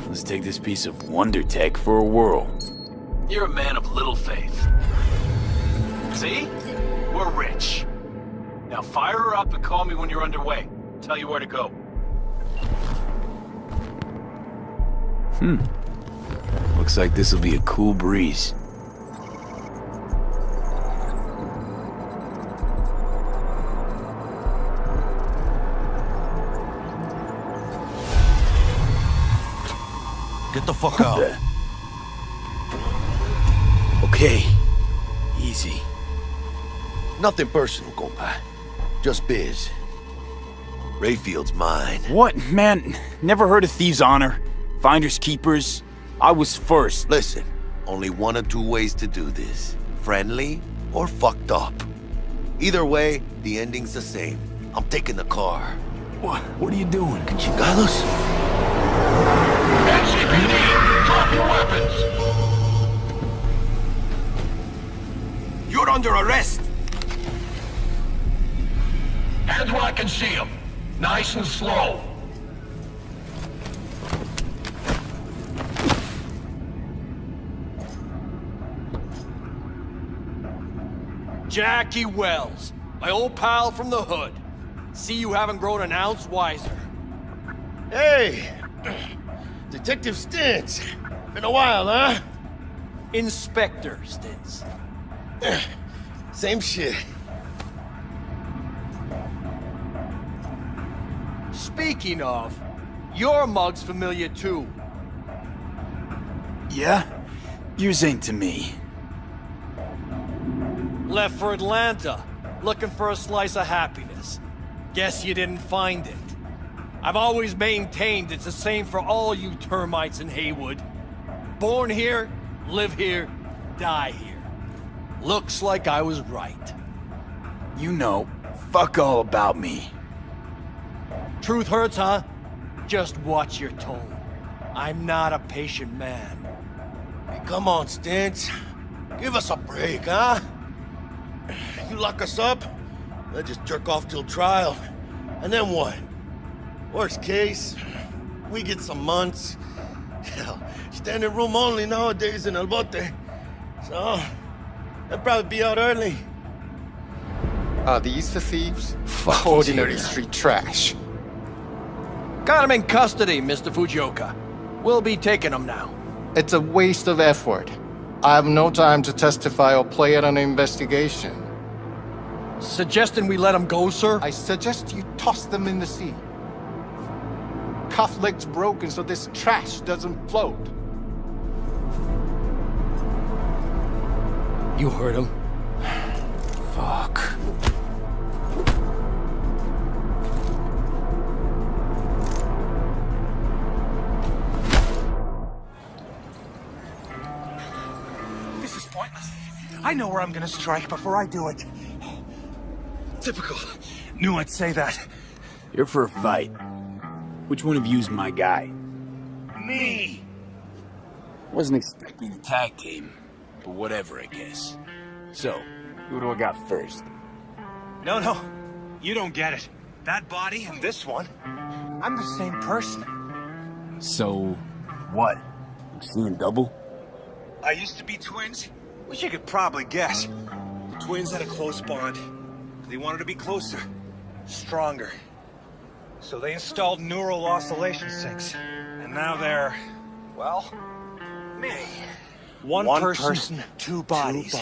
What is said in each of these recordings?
let's take this piece of wonder tech for a whirl. You're a man of little faith. See? We're rich. Now fire her up and call me when you're underway. Tell you where to go. Looks like this'll be a cool breeze. Get the fuck out. Okay. Easy. Nothing personal, compa. Just biz. Rayfield's mine. What? Man, never heard of thieves' honor? Finders keepers? I was first. Listen, only one of two ways to do this. Friendly or fucked up. Either way, the ending's the same. I'm taking the car. What are you doing? Chingados? NCPD, drop your weapons! You're under arrest! Hands where I can see them. Nice and slow. Jackie Wells, my old pal from the hood. See you haven't grown an ounce wiser. Hey! Detective Stintz. Been a while, huh? Inspector Stintz. Same shit. Speaking of, your mug's familiar too. Yeah? Yours ain't to me. Left for Atlanta, looking for a slice of happiness. Guess you didn't find it. I've always maintained it's the same for all you termites in Haywood. Born here, live here, die here. Looks like I was right. You know, fuck all about me. Truth hurts, huh? Just watch your tone. I'm not a patient man. Hey, come on, Stintz. Give us a break, huh? You lock us up, they'll just jerk off till trial. And then what? Worst case, we get some months. Hell, standing room only nowadays in El Bote. So, they'll probably be out early. Are these the thieves? Fuck Ordinary you. street trash. Got him in custody, Mr. Fujioka. We'll be taking him now. It's a waste of effort. I have no time to testify or play at an investigation. Suggesting we let him go, sir? I suggest you toss them in the sea. Cuff legs broken so this trash doesn't float. You heard him. Fuck. This is pointless. I know where I'm gonna strike before I do it. Typical. Knew I'd say that. You're for a fight. Which one of you's my guy? Me! Wasn't expecting a tag team, but whatever, I guess. So, who do I got first? No. You don't get it. That body and this one, I'm the same person. So, what? I'm seeing double? I used to be twins, which you could probably guess. Twins had a close bond. They wanted to be closer, stronger. So they installed neural oscillation sinks. And now they're, well, me. One person, two bodies.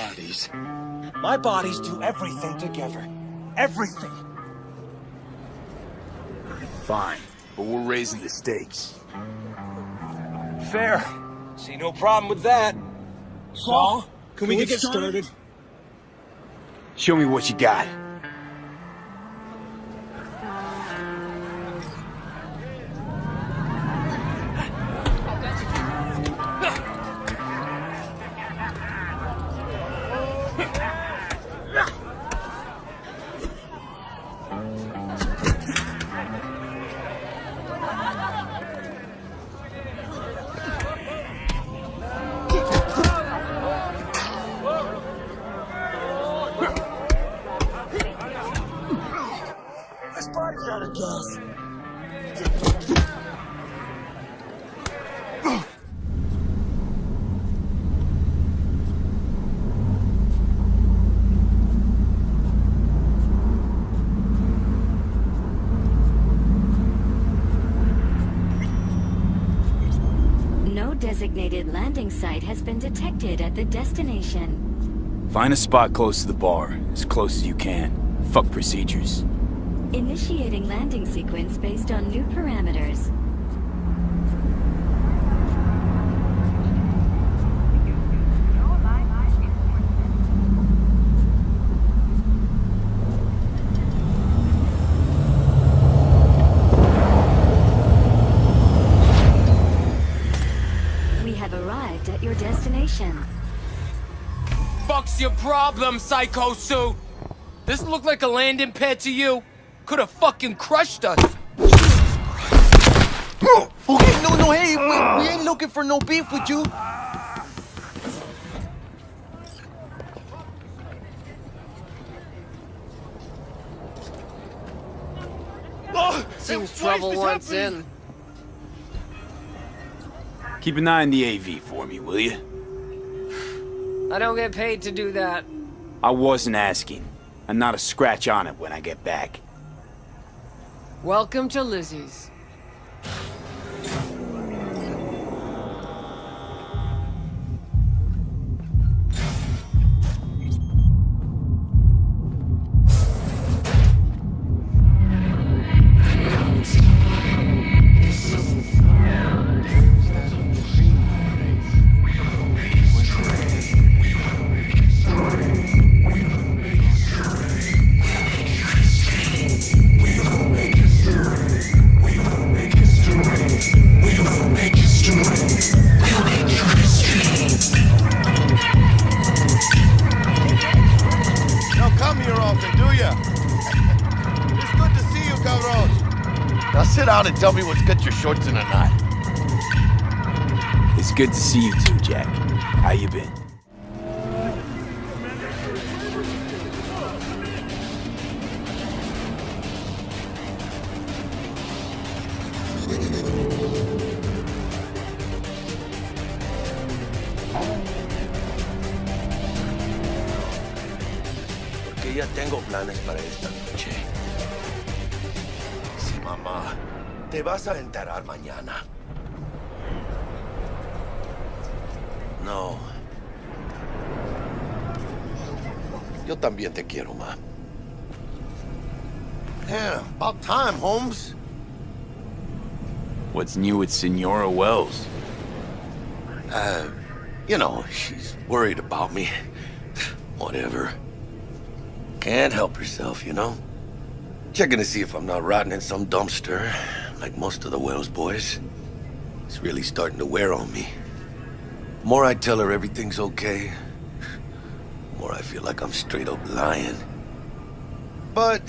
My bodies do everything together. Everything. Fine, but we're raising the stakes. Fair. See no problem with that. So, can we get started? Show me what you got. designated landing site has been detected at the destination. Find a spot close to the bar, as close as you can. Fuck procedures. Initiating landing sequence based on new parameters. We have arrived at your destination. Fuck's your problem, Psycho Suit? This look like a landing pad to you? Could have fucking crushed us. Okay, no, hey, we ain't looking for no beef with you. Seems trouble once in. Keep an eye on the AV for me, will you? I don't get paid to do that. I wasn't asking. And not a scratch on it when I get back. Welcome to Lizzie's. Don't come here often, do ya? It's good to see you, cabron. Now sit down and tell me what's got your shorts in a knot. It's good to see you too, Jack. How you been? Porque ya tengo planes para esta noche. Sí, mamá. Te vas a enterar mañana. No. Yo también te quiero, ma. Yeah, about time, Holmes. What's new with Senora Wells? You know, she's worried about me. Whatever. Can't help herself, you know? Checking to see if I'm not rotting in some dumpster, like most of the Wells boys. It's really starting to wear on me. The more I tell her everything's okay, the more I feel like I'm straight up lying. But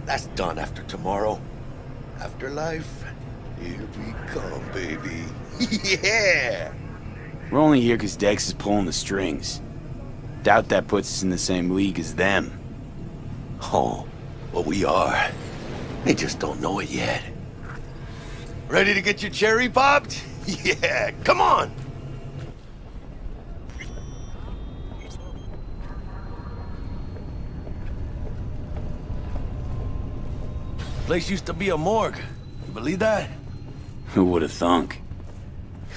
that's done after tomorrow. Afterlife, here we come, baby. Yeah! We're only here because Dex is pulling the strings. Doubt that puts us in the same league as them. Oh, well, we are. They just don't know it yet. Ready to get your cherry popped? Yeah, come on! Place used to be a morgue. You believe that? Who would have thunk?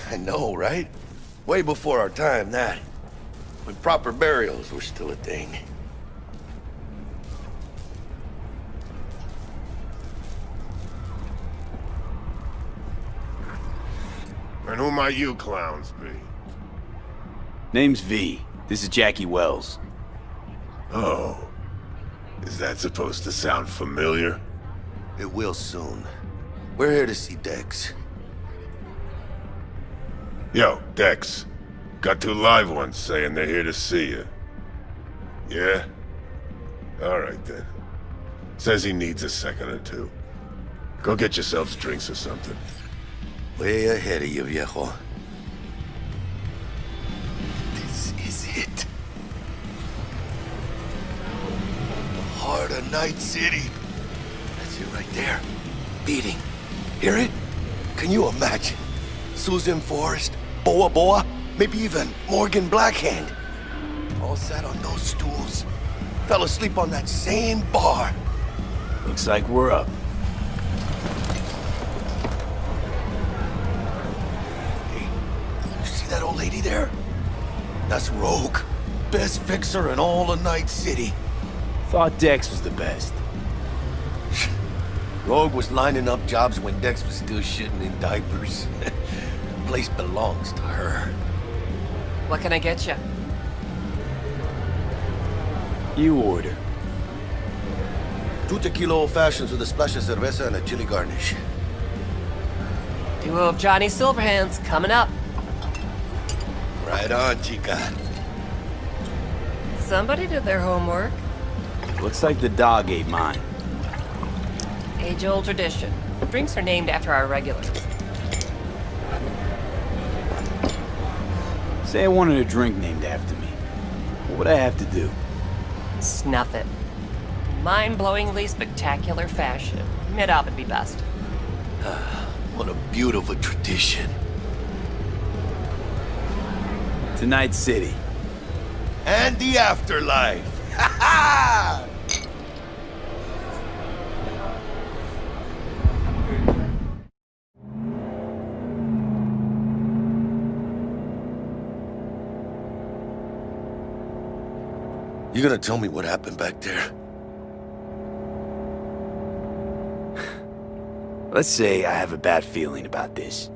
I know, right? Way before our time, that. When proper burials were still a thing. And who might you clowns be? Name's V. This is Jackie Wells. Oh. Is that supposed to sound familiar? It will soon. We're here to see Dex. Yo, Dex. Got 2 live ones saying they're here to see you. Yeah? Alright then. Says he needs a second or two. Go get yourselves drinks or something. Way ahead of you, viejo. This is it. The heart of Night City. That's it right there. Beating. Hear it? Can you imagine? Susan Forrest, Boa Boa, maybe even Morgan Blackhand. All sat on those stools. Fell asleep on that same bar. Looks like we're up. that old lady there? That's Rogue. Best fixer in all of Night City. Thought Dex was the best. Rogue was lining up jobs when Dex was still shitting in diapers. Place belongs to her. What can I get you? You order. 2 tequila old fashions with a splash of cerveza and a chili garnish. Duo of Johnny Silverhands coming up. Right on, chica. Somebody did their homework. Looks like the dog ate mine. Age-old tradition. Drinks are named after our regulars. Say I wanted a drink named after me. What would I have to do? Snuff it. Mind-blowingly spectacular fashion. Mid-op would be best. What a beautiful tradition. Tonight's City. And the afterlife. Ha ha! You gonna tell me what happened back there? Let's say I have a bad feeling about this.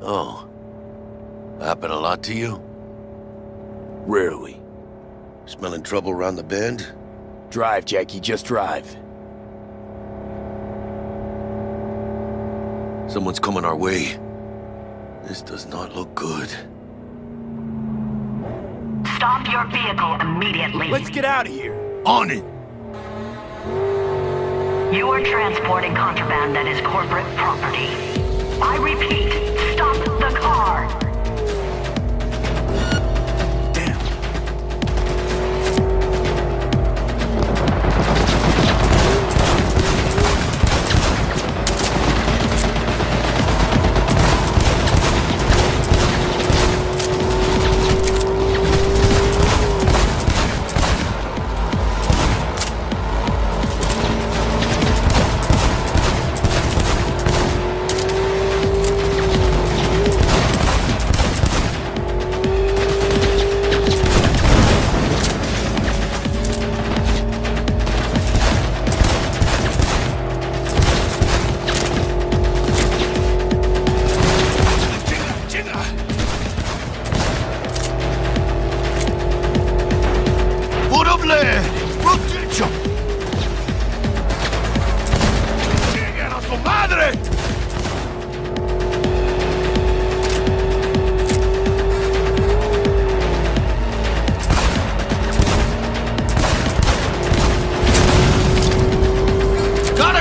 Oh. Happened a lot to you? Rarely. Smelling trouble around the bend? Drive, Jackie, just drive. Someone's coming our way. This does not look good. Stop your vehicle immediately. Let's get out of here. On it! You are transporting contraband that is corporate property. I repeat, stop the car.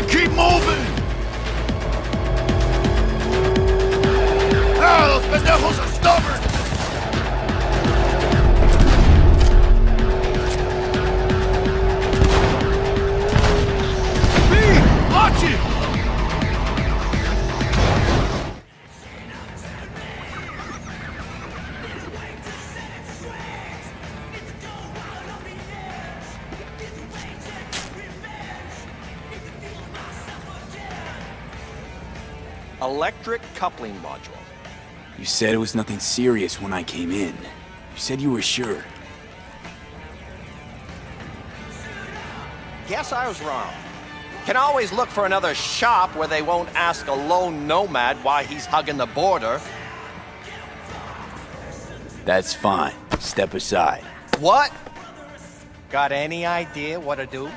Keep moving! Ah, those pendejos are stubborn! Me! Watch it! Electric coupling module. You said it was nothing serious when I came in. You said you were sure. Guess I was wrong. Can always look for another shop where they won't ask a lone nomad why he's hugging the border. That's fine. Step aside. What? Got any idea what to do?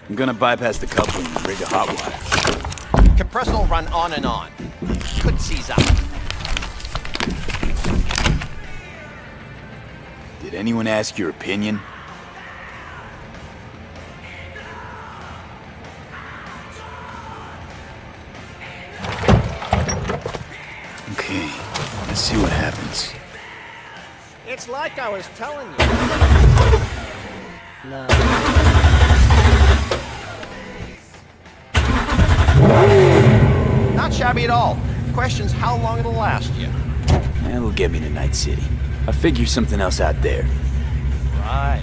I'm gonna bypass the coupling and rig a hot wire. Compressor will run on and on. Could seize up. Did anyone ask your opinion? Okay, let's see what happens. It's like I was telling you. No. Not shabby at all. Question's how long it'll last you. That'll get me to Night City. I'll figure something else out there. Right.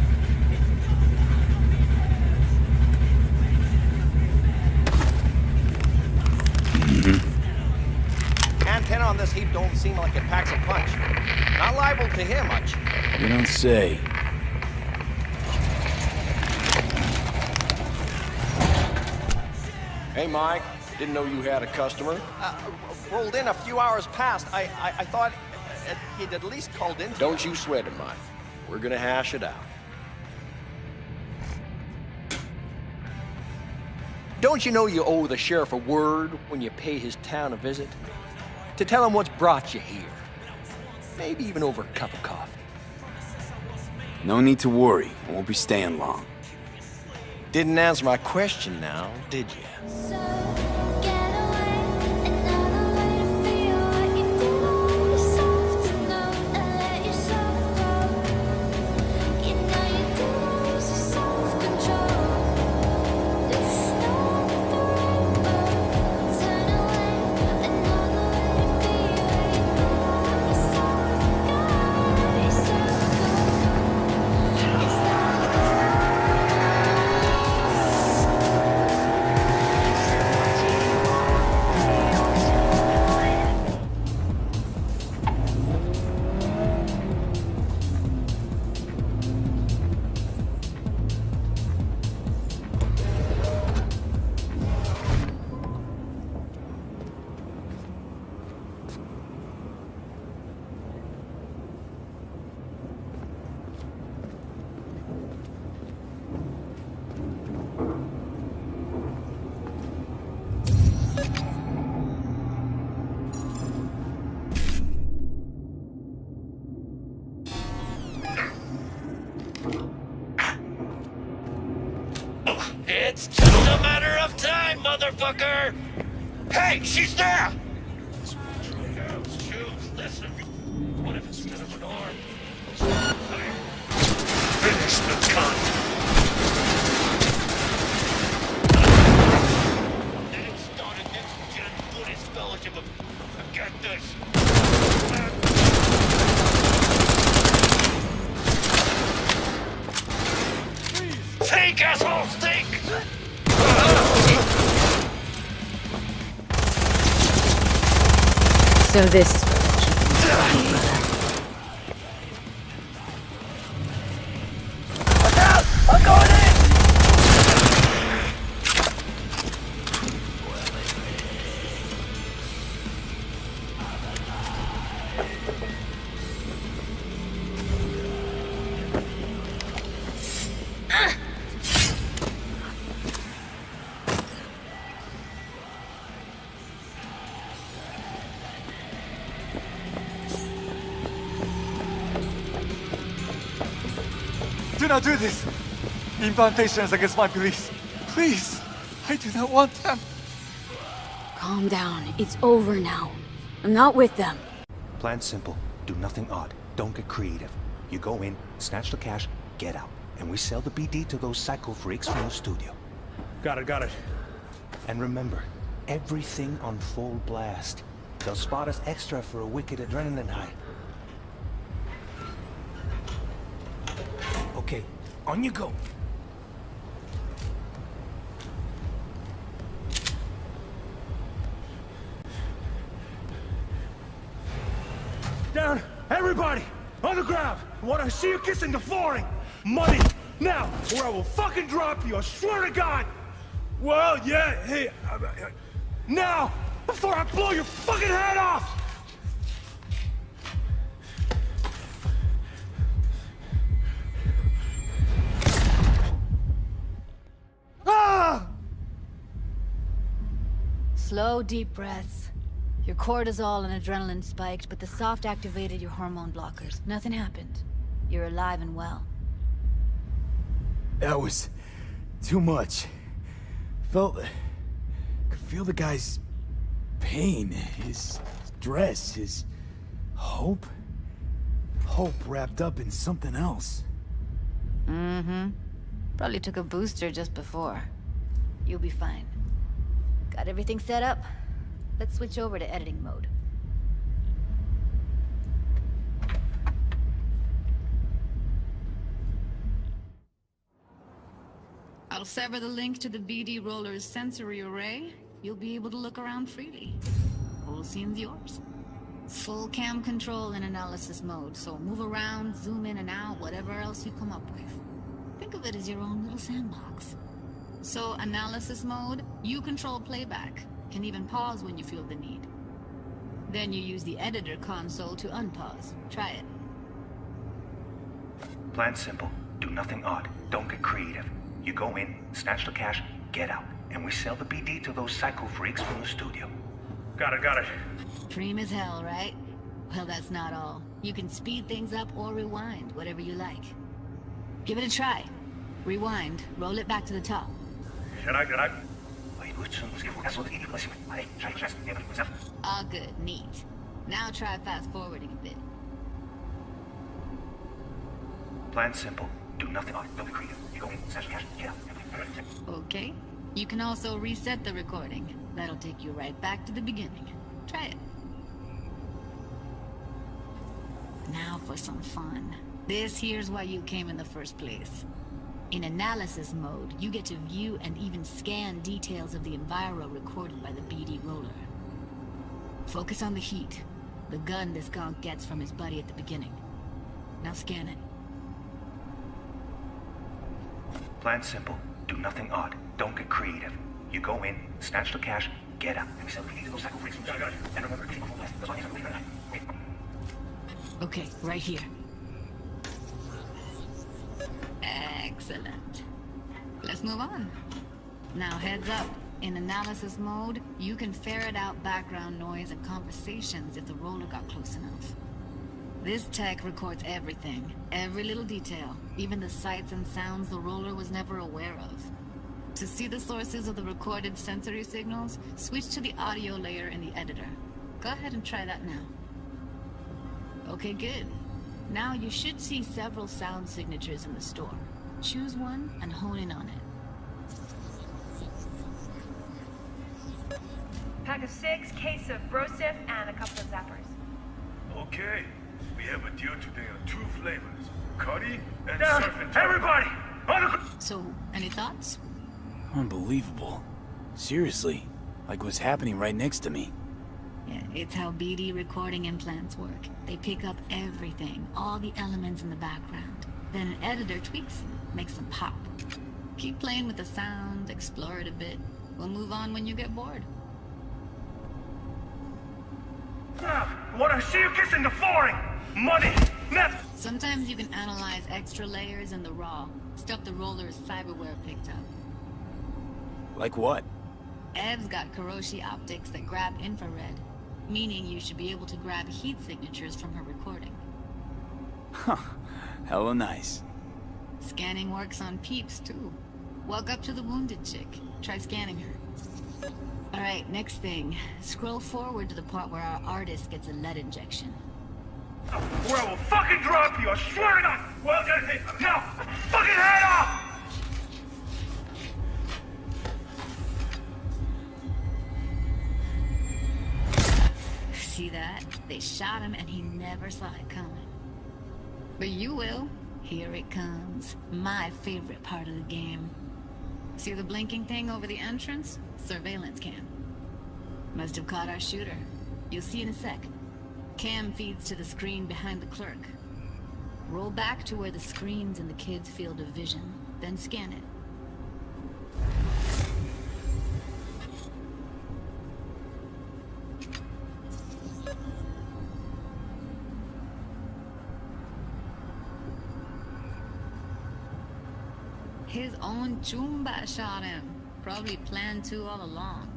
10 on this heap don't seem like it packs a punch. Not liable to hear much. You don't say. Hey, Mike. Didn't know you had a customer. Rolled in a few hours past. I thought he'd at least called in. Don't you sweat it, Mike. We're gonna hash it out. Don't you know you owe the sheriff a word when you pay his town a visit? To tell him what's brought you here. Maybe even over a cup of coffee. No need to worry. I won't be staying long. Didn't answer my question now, did you? It's just a matter of time, motherfucker! Hey, she's there! Shoes, listen. What if instead of an arm? Finish the cunt! Then start a next-gen Buddhist fellowship of... Get this! Take, assholes, take! So this is what keeping you brother. Look out! I'm going in! Do not do this! Implantations against my beliefs. Please! I do not want them. Calm down. It's over now. I'm not with them. Plan simple. Do nothing odd. Don't get creative. You go in, snatch the cash, get out. And we sell the BD to those psycho freaks from the studio. Got it. And remember, everything on full blast. They'll spot us extra for a wicked adrenaline high. Okay, on you go. Down! Everybody! On the ground! I want to see you kissing the flooring! Money! Now! Or I will fucking drop you, I swear to God! Well, yeah, hey... Now! Before I blow your fucking head off! Ah! Slow, deep breaths. Your cortisol and adrenaline spiked, but the soft activated your hormone blockers. Nothing happened. You're alive and well. That was too much. Could feel the guy's pain, his stress, his hope. Hope wrapped up in something else. Mm-hmm. Probably took a booster just before. You'll be fine. Got everything set up? Let's switch over to editing mode. I'll sever the link to the BD Roller's sensory array. You'll be able to look around freely. Whole scene's yours. Full cam control in analysis mode, so move around, zoom in and out, whatever else you come up with. Think of it as your own little sandbox. So, analysis mode, you control playback, can even pause when you feel the need. Then you use the editor console to unpause. Try it. Plan simple. Do nothing odd. Don't get creative. You go in, snatch the cash, get out. And we sell the BD to those psycho freaks from the studio. Got it. Dream as hell, right? Well, that's not all. You can speed things up or rewind, whatever you like. Give it a try. Rewind, roll it back to the top. All good, neat. Now try fast forwarding a bit. Plan simple. Do nothing odd. Don't be creative. You go in, snatch the cash, get out. Okay. You can also reset the recording. That'll take you right back to the beginning. Try it. Now for some fun. This here's why you came in the first place. In analysis mode, you get to view and even scan details of the enviro recorded by the BD roller. Focus on the heat, the gun this gonk gets from his buddy at the beginning. Now scan it. Plan simple. Do nothing odd. Don't get creative. You go in, snatch the cash, get out. And we sell the BD to those psycho freaks from the studio. And remember, okay, right here. Excellent. Let's move on. Now heads up. In analysis mode, you can ferret out background noise and conversations if the roller got close enough. This tech records everything, every little detail, even the sights and sounds the roller was never aware of. To see the sources of the recorded sensory signals, switch to the audio layer in the editor. Go ahead and try that now. Okay, good. Now you should see several sound signatures in the store. Choose one and hone in on it. Pack of 6, case of Brosif, and a couple of zappers. Okay. We have a deal today on 2 flavors. Curry and surf and turf. Everybody! So, any thoughts? Unbelievable. Seriously. Like what's happening right next to me. Yeah, it's how BD recording implants work. They pick up everything, all the elements in the background. Then an editor tweaks them, makes them pop. Keep playing with the sound, explore it a bit. We'll move on when you get bored. I want to see you kissing the flooring! Money! Net! Sometimes you can analyze extra layers in the raw, stuff the roller's cyberware picked up. Like what? Ev's got Kiroshi optics that grab infrared, meaning you should be able to grab heat signatures from her recording. Huh. Hella nice. Scanning works on peeps, too. Walk up to the wounded chick. Try scanning her. Alright, next thing. Scroll forward to the part where our artist gets a lead injection. Or I will fucking drop you, I swear to God! Well, now, fucking head off! See that? They shot him and he never saw it coming. But you will. Here it comes. My favorite part of the game. See the blinking thing over the entrance? Surveillance cam. Must have caught our shooter. You'll see in a sec. Cam feeds to the screen behind the clerk. Roll back to where the screen's in the kid's field of vision, then scan it. His own Chumba shot him. Probably planned to all along.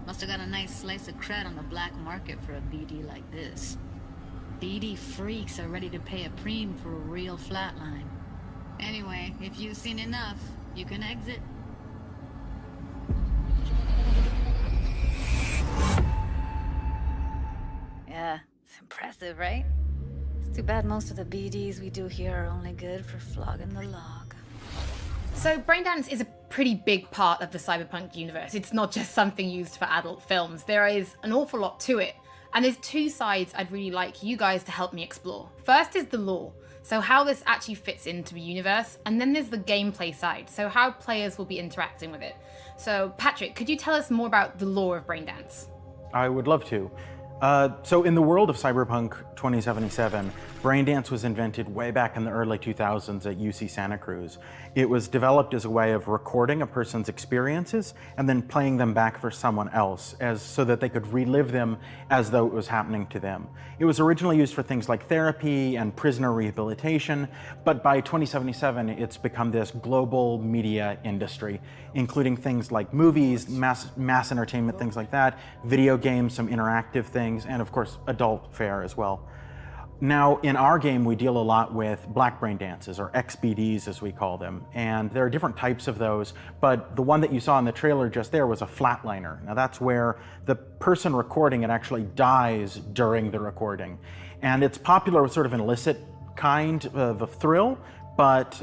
Must have got a nice slice of cred on the black market for a BD like this. BD freaks are ready to pay a preem for a real flatline. Anyway, if you've seen enough, you can exit. Yeah, it's impressive, right? It's too bad most of the BDs we do here are only good for flogging the log. So Braindance is a pretty big part of the Cyberpunk universe. It's not just something used for adult films. There is an awful lot to it. And there's 2 sides I'd really like you guys to help me explore. First is the lore, so how this actually fits into the universe. And then there's the gameplay side, so how players will be interacting with it. So Patrick, could you tell us more about the lore of Braindance? I would love to. So in the world of Cyberpunk 2077, Braindance was invented way back in the early 2000s at UC Santa Cruz. It was developed as a way of recording a person's experiences and then playing them back for someone else so that they could relive them as though it was happening to them. It was originally used for things like therapy and prisoner rehabilitation, but by 2077 it's become this global media industry, including things like movies, mass entertainment, things like that, video games, some interactive things, and of course adult fare as well. Now, in our game, we deal a lot with black brain dances, or XBDs as we call them, and there are different types of those, but the one that you saw in the trailer just there was a flatliner. Now that's where the person recording it actually dies during the recording. And it's popular with sort of an illicit kind of a thrill, but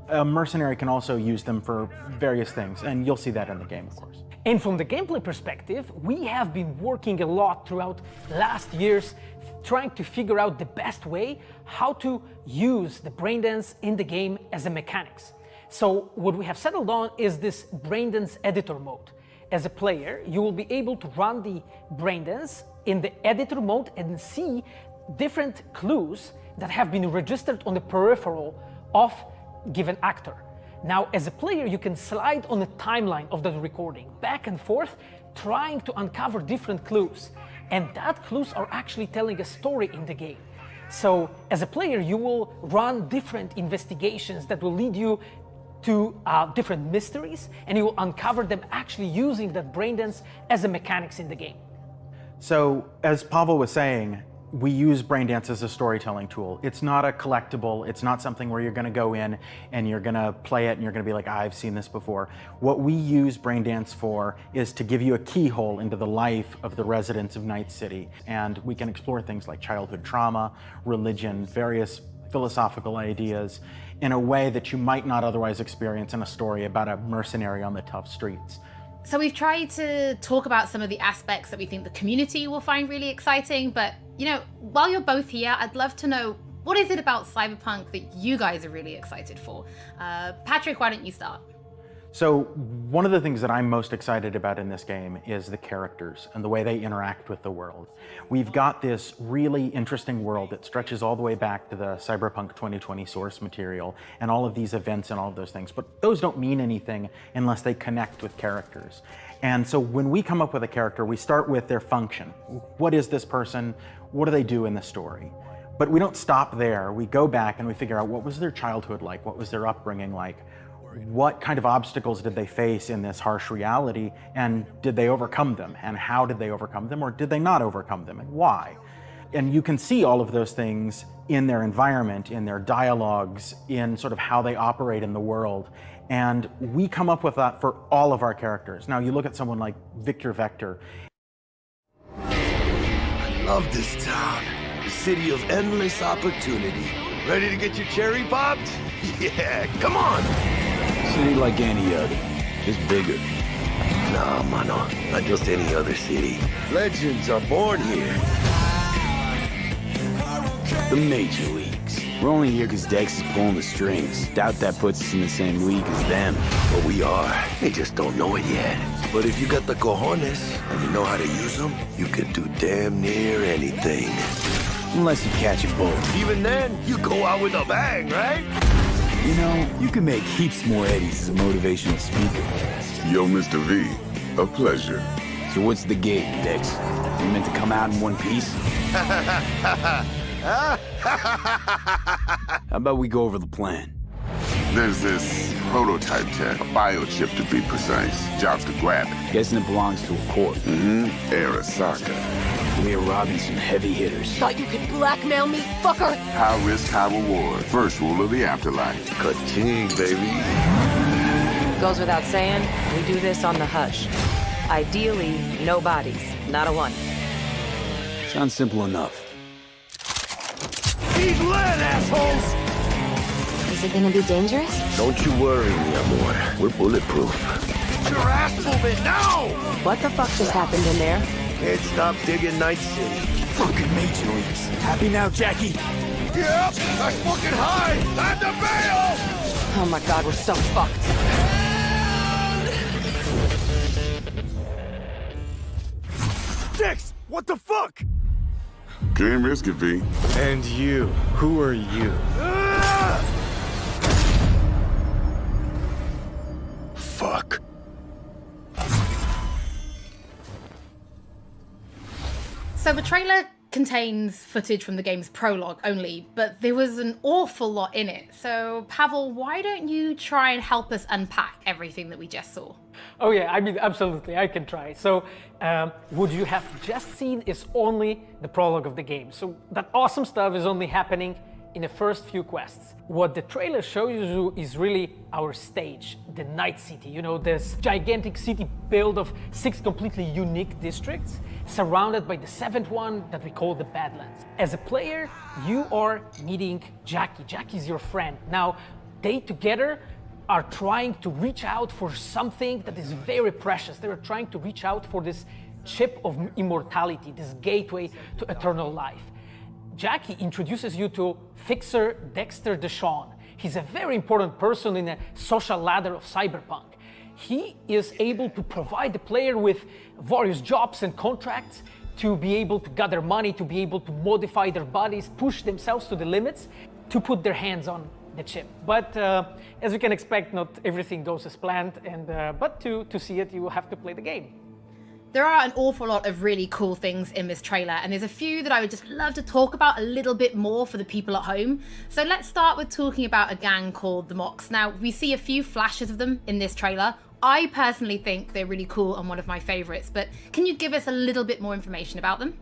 a mercenary can also use them for various things, and you'll see that in the game, of course. And from the gameplay perspective, we have been working a lot throughout last years trying to figure out the best way how to use the braindance in the game as a mechanics. So what we have settled on is this braindance editor mode. As a player, you will be able to run the braindance in the editor mode and see different clues that have been registered on the peripheral of given actor. Now, as a player, you can slide on the timeline of the recording, back and forth, trying to uncover different clues. And that clues are actually telling a story in the game. So, as a player, you will run different investigations that will lead you to different mysteries, and you will uncover them actually using that braindance as a mechanics in the game. So, as Pavel was saying, we use Braindance as a storytelling tool. It's not a collectible. It's not something where you're going to go in and you're going to play it and you're going to be like, I've seen this before. What we use Braindance for is to give you a keyhole into the life of the residents of Night City. And we can explore things like childhood trauma, religion, various philosophical ideas in a way that you might not otherwise experience in a story about a mercenary on the tough streets. So we've tried to talk about some of the aspects that we think the community will find really exciting, but you know, while you're both here, I'd love to know, what is it about Cyberpunk that you guys are really excited for? Patrick, why don't you start? So one of the things that I'm most excited about in this game is the characters and the way they interact with the world. We've got this really interesting world that stretches all the way back to the Cyberpunk 2020 source material and all of these events and all of those things, but those don't mean anything unless they connect with characters. And so when we come up with a character, we start with their function. What is this person? What do they do in the story? But we don't stop there. We go back and we figure out, what was their childhood like? What was their upbringing like? What kind of obstacles did they face in this harsh reality, and did they overcome them? And how did they overcome them, or did they not overcome them, and why? And you can see all of those things in their environment, in their dialogues, in sort of how they operate in the world. And we come up with that for all of our characters. Now, you look at someone like Victor Vector. I love this town. The city of endless opportunity. Ready to get your cherry popped? Yeah, come on! City like any other, just bigger. Nah, mano, not just any other city. Legends are born here. The major leagues. We're only here because Dex is pulling the strings. Doubt that puts us in the same league as them. But we are. They just don't know it yet. But if you got the cojones and you know how to use them, you can do damn near anything. Unless you catch a bullet. Even then, you go out with a bang, right? You know, you can make heaps more eddies as a motivational speaker. Yo, Mr. V, a pleasure. So what's the gig, Dex? You meant to come out in one piece? How about we go over the plan? There's this prototype tech, a biochip to be precise. Job's to grab it. Guessing it belongs to a corp. Arasaka. We're robbing some heavy hitters. Thought you could blackmail me, fucker? High risk, high reward. First rule of the afterlife. Ka-ching, baby. Goes without saying, we do this on the hush. Ideally, no bodies, not a one. Sounds simple enough. He's lit, assholes! Is it gonna be dangerous? Don't you worry, mi amor. We're bulletproof. Get your ass moving now! What the fuck just happened in there? Can't stop digging Night City. Fucking major leagues. Happy now, Jackie? Yep, that's fucking high! Time to bail! Oh my god, we're so fucked. Dex! What the fuck? Can't risk it, V. And you, who are you? Fuck. So the trailer contains footage from the game's prologue only, but there was an awful lot in it. So Pavel, why don't you try and help us unpack everything that we just saw? Oh yeah, I mean, absolutely, I can try. So, what you have just seen is only the prologue of the game. So that awesome stuff is only happening in the first few quests. What the trailer shows you is really our stage, the Night City. You know, this gigantic city built of 6 completely unique districts, surrounded by the 7th one that we call the Badlands. As a player, you are meeting Jackie. Jackie's your friend. Now, they together are trying to reach out for something that is very precious. They are trying to reach out for this chip of immortality, this gateway to eternal life. Jackie introduces you to Fixer Dexter Deshawn. He's a very important person in a social ladder of Cyberpunk. He is able to provide the player with various jobs and contracts to be able to gather money, to be able to modify their bodies, push themselves to the limits, to put their hands on the chip. But as you can expect, not everything goes as planned, and but to see it, you will have to play the game. There are an awful lot of really cool things in this trailer, and there's a few that I would just love to talk about a little bit more for the people at home. So let's start with talking about a gang called the Mox. Now, we see a few flashes of them in this trailer. I personally think they're really cool and one of my favorites, but can you give us a little bit more information about them?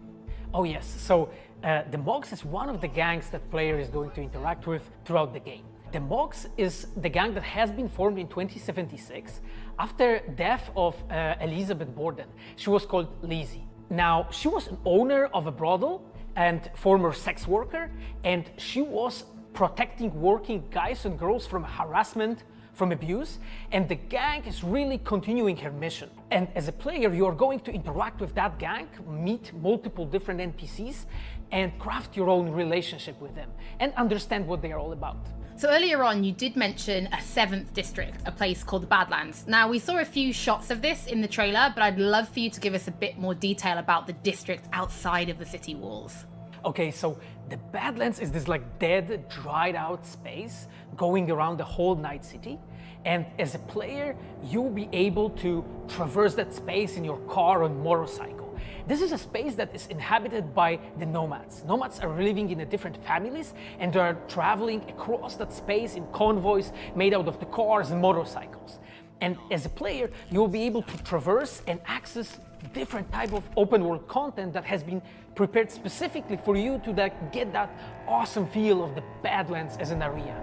Oh yes, so the Mox is one of the gangs that player is going to interact with throughout the game. The Mox is the gang that has been formed in 2076 after death of Elizabeth Borden. She was called Lizzie. Now, she was an owner of a brothel and former sex worker, and she was protecting working guys and girls from harassment, from abuse, and the gang is really continuing her mission. And as a player, you are going to interact with that gang, meet multiple different NPCs, and craft your own relationship with them, and understand what they are all about. So earlier on, you did mention a 7th district, a place called the Badlands. Now, we saw a few shots of this in the trailer, but I'd love for you to give us a bit more detail about the district outside of the city walls. Okay, so the Badlands is this like dead, dried out space going around the whole Night City. And as a player, you'll be able to traverse that space in your car or motorcycle. This is a space that is inhabited by the nomads. Nomads are living in different families, and they are traveling across that space in convoys made out of the cars and motorcycles. And as a player, you'll be able to traverse and access different type of open world content that has been prepared specifically for you to get that awesome feel of the Badlands as an area.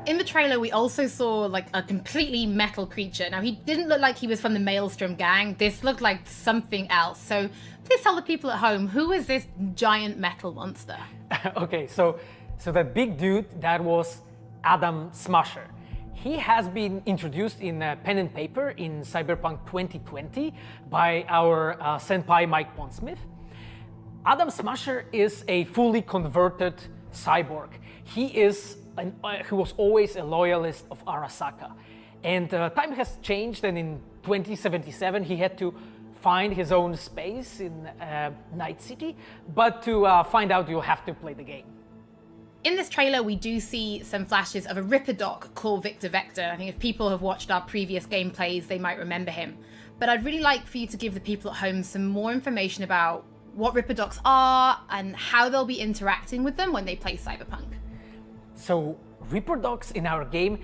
In the trailer, we also saw like a completely metal creature. Now, he didn't look like he was from the Maelstrom gang. This looked like something else. So please tell the people at home, who is this giant metal monster? Okay, so that big dude, that was Adam Smasher. He has been introduced in pen and paper in Cyberpunk 2020 by our senpai Mike Pondsmith. Adam Smasher is a fully converted cyborg. He was always a loyalist of Arasaka. And time has changed, and in 2077 he had to find his own space in Night City. But to find out, you'll have to play the game. In this trailer, we do see some flashes of a Ripper Doc called Victor Vector. I think if people have watched our previous gameplays, they might remember him. But I'd really like for you to give the people at home some more information about what Ripper Docs are and how they'll be interacting with them when they play Cyberpunk. So Ripper Docs in our game,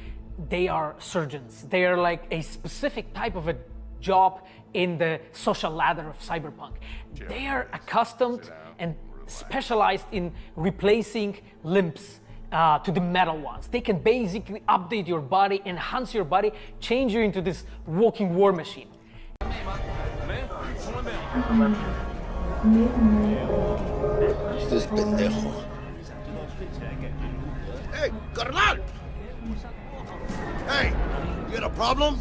they are surgeons. They are like a specific type of a job in the social ladder of Cyberpunk. They are accustomed and specialized in replacing limbs to the metal ones. They can basically update your body, enhance your body, change you into this walking war machine. This pendejo. Hey, carnal! Hey, you got a problem?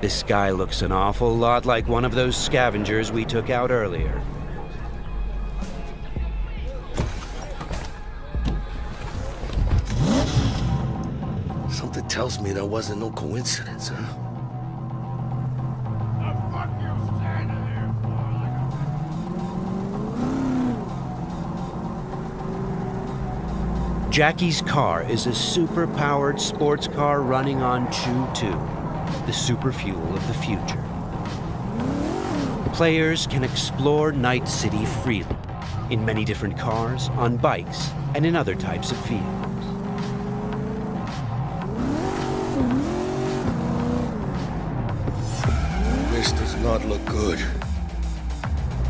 This guy looks an awful lot like one of those scavengers we took out earlier. Something tells me that wasn't no coincidence, huh? Jackie's car is a super-powered sports car running on Chew-2, the super fuel of the future. Players can explore Night City freely, in many different cars, on bikes, and in other types of vehicles. This does not look good.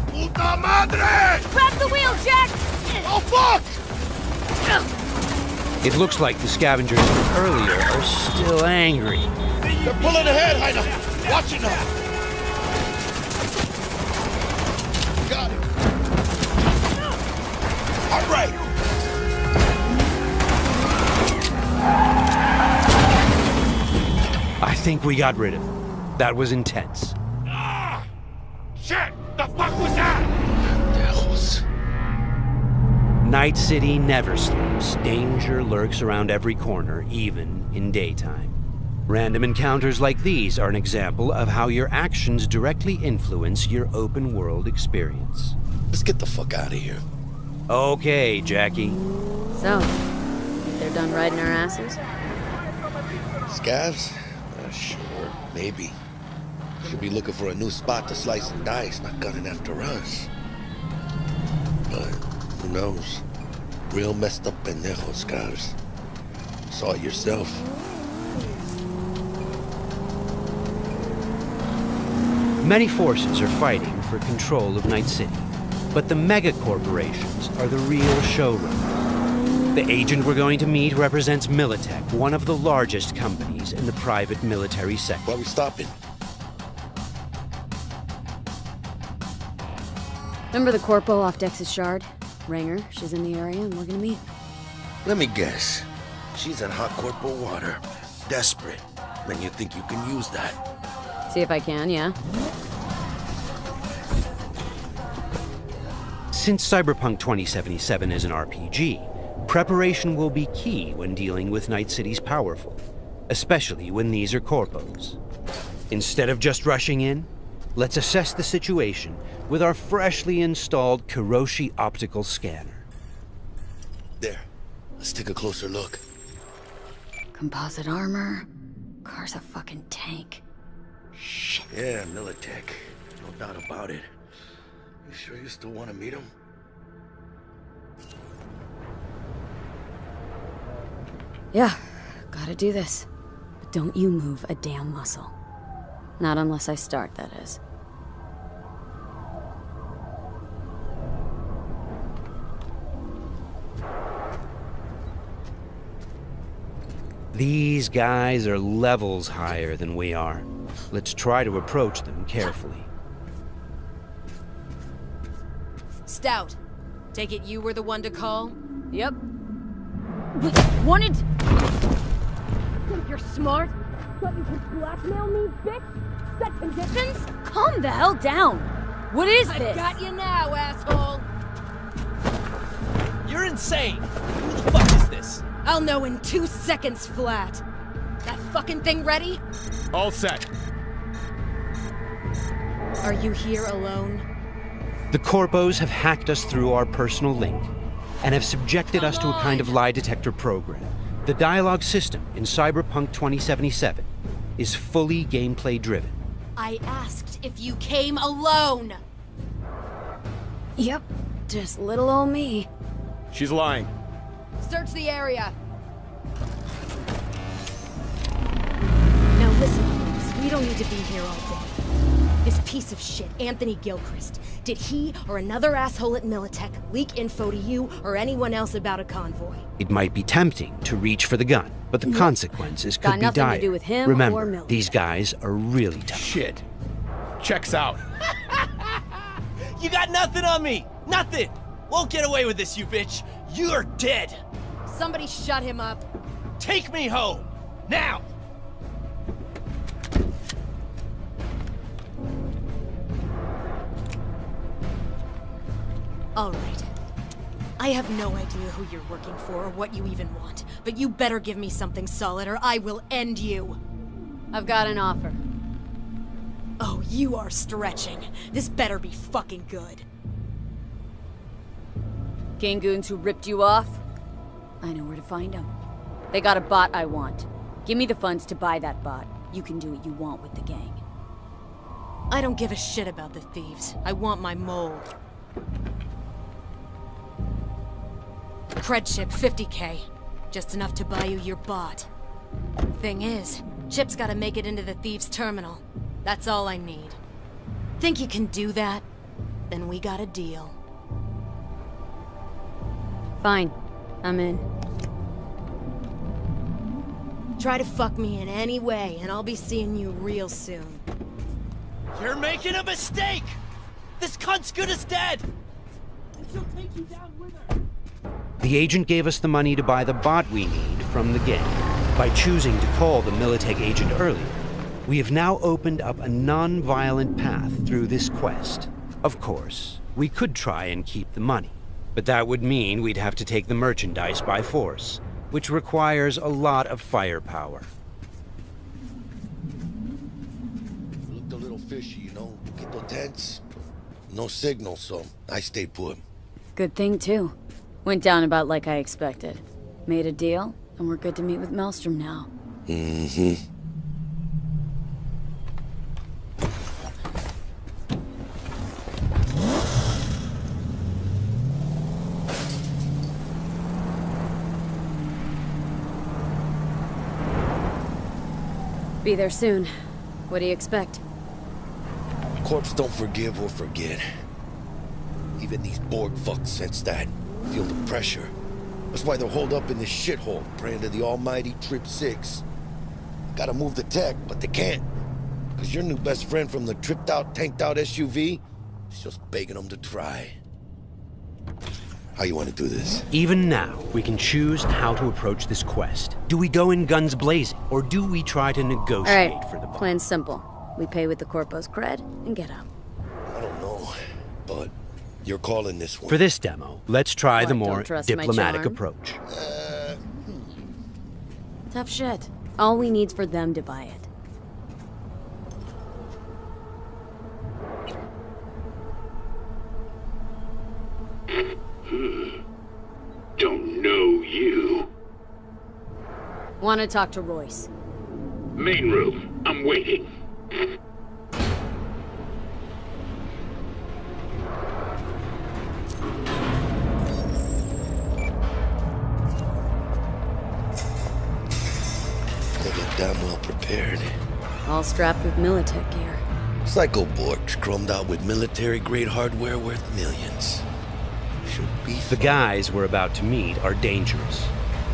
Puta madre! Grab the wheel, Jack! Oh, fuck! It looks like the scavengers from earlier are still angry. They're pulling ahead, Heiner! Watch it now! Got it! All right! I think we got rid of them. That was intense. Shit! The fuck was that? Night City never sleeps. Danger lurks around every corner, even in daytime. Random encounters like these are an example of how your actions directly influence your open world experience. Let's get the fuck out of here. Okay, Jackie. So, think they're done riding our asses? Scavs? Sure, maybe. Should be looking for a new spot to slice and dice, not gunning after us. But who knows? Real messed up pendejos, Scavs. Saw it yourself. Many forces are fighting for control of Night City, but the mega corporations are the real showrunners. The agent we're going to meet represents Militech, one of the largest companies in the private military sector. Why are we stopping? Remember the corpo off Dex's Shard? Ranger, she's in the area and we're gonna meet. Let me guess. She's in hot corporal water. Desperate. Then you think you can use that? See if I can, yeah. Since Cyberpunk 2077 is an RPG, preparation will be key when dealing with Night City's powerful, especially when these are corpos. Instead of just rushing in, let's assess the situation with our freshly installed Kiroshi optical scanner. There. Let's take a closer look. Composite armor. Car's a fucking tank. Shit. Yeah, Militech. No doubt about it. You sure you still want to meet him? Yeah, gotta do this. But don't you move a damn muscle. Not unless I start, that is. These guys are levels higher than we are. Let's try to approach them carefully. Stout, take it you were the one to call? Yep. Wanted... Think you're smart? Thought you could blackmail me, bitch? Set conditions? Calm the hell down! What is this? I've got you now, asshole! You're insane! Who the fuck is this? I'll know in 2 seconds flat. That fucking thing ready? All set. Are you here alone? The corpos have hacked us through our personal link and have subjected us to a kind of lie detector program. The dialogue system in Cyberpunk 2077 is fully gameplay driven. I asked if you came alone! Yep, just little old me. She's lying. Search the area. Now listen, please. We don't need to be here all day. This piece of shit, Anthony Gilchrist, did he or another asshole at Militech leak info to you or anyone else about a convoy? It might be tempting to reach for the gun, but the consequences could Got be nothing dire. to do with him or Remember, Militech. these guys are really tough. Shit. Checks out. You got nothing on me! Nothing! Won't get away with this, you bitch! You're dead! Somebody shut him up. Take me home! Now! All right. I have no idea who you're working for or what you even want, but you better give me something solid or I will end you. I've got an offer. Oh, you are stretching. This better be fucking good. Gang goons who ripped you off? I know where to find them. They got a bot I want. Give me the funds to buy that bot. You can do what you want with the gang. I don't give a shit about the thieves. I want my mold. Cred chip, 50K. Just enough to buy you your bot. Thing is, Chip's gotta make it into the thieves' terminal. That's all I need. Think you can do that? Then we got a deal. Fine. I'm in. Try to fuck me in any way, and I'll be seeing you real soon. You're making a mistake! This cunt's good as dead! She'll take you down with her. The agent gave us the money to buy the bot we need from the gang. By choosing to call the Militech agent earlier, we have now opened up a non-violent path through this quest. Of course, we could try and keep the money, but that would mean we'd have to take the merchandise by force, which requires a lot of firepower. Looked a little fishy, you know? People tense. No signal, so I stayed put. Good thing, too. Went down about like I expected. Made a deal, and we're good to meet with Maelstrom now. Mm-hmm. Be there soon. What do you expect? Corps don't forgive or forget. Even these Borg fucks sense that. Feel the pressure. That's why they're holed up in this shithole, praying to the almighty Trip 6. Gotta move the tech, but they can't. Cause your new best friend from the tripped out, tanked out SUV is just begging them to try. How you want to do this? Even now, we can choose how to approach this quest. Do we go in guns blazing, or do we try to negotiate for the bot? Plan's simple. We pay with the Corpo's cred and get out. I don't know, but you're calling this one. For this demo, let's try the What, don't more trust my diplomatic charm? approach. Tough shit. All we need's for them to buy it. Don't know you. Want to talk to Royce. Main room. I'm waiting. They get damn well prepared. All strapped with Militech gear. Psycho Borgs chromed out with military-grade hardware worth millions. Should be The guys we're about to meet are dangerous.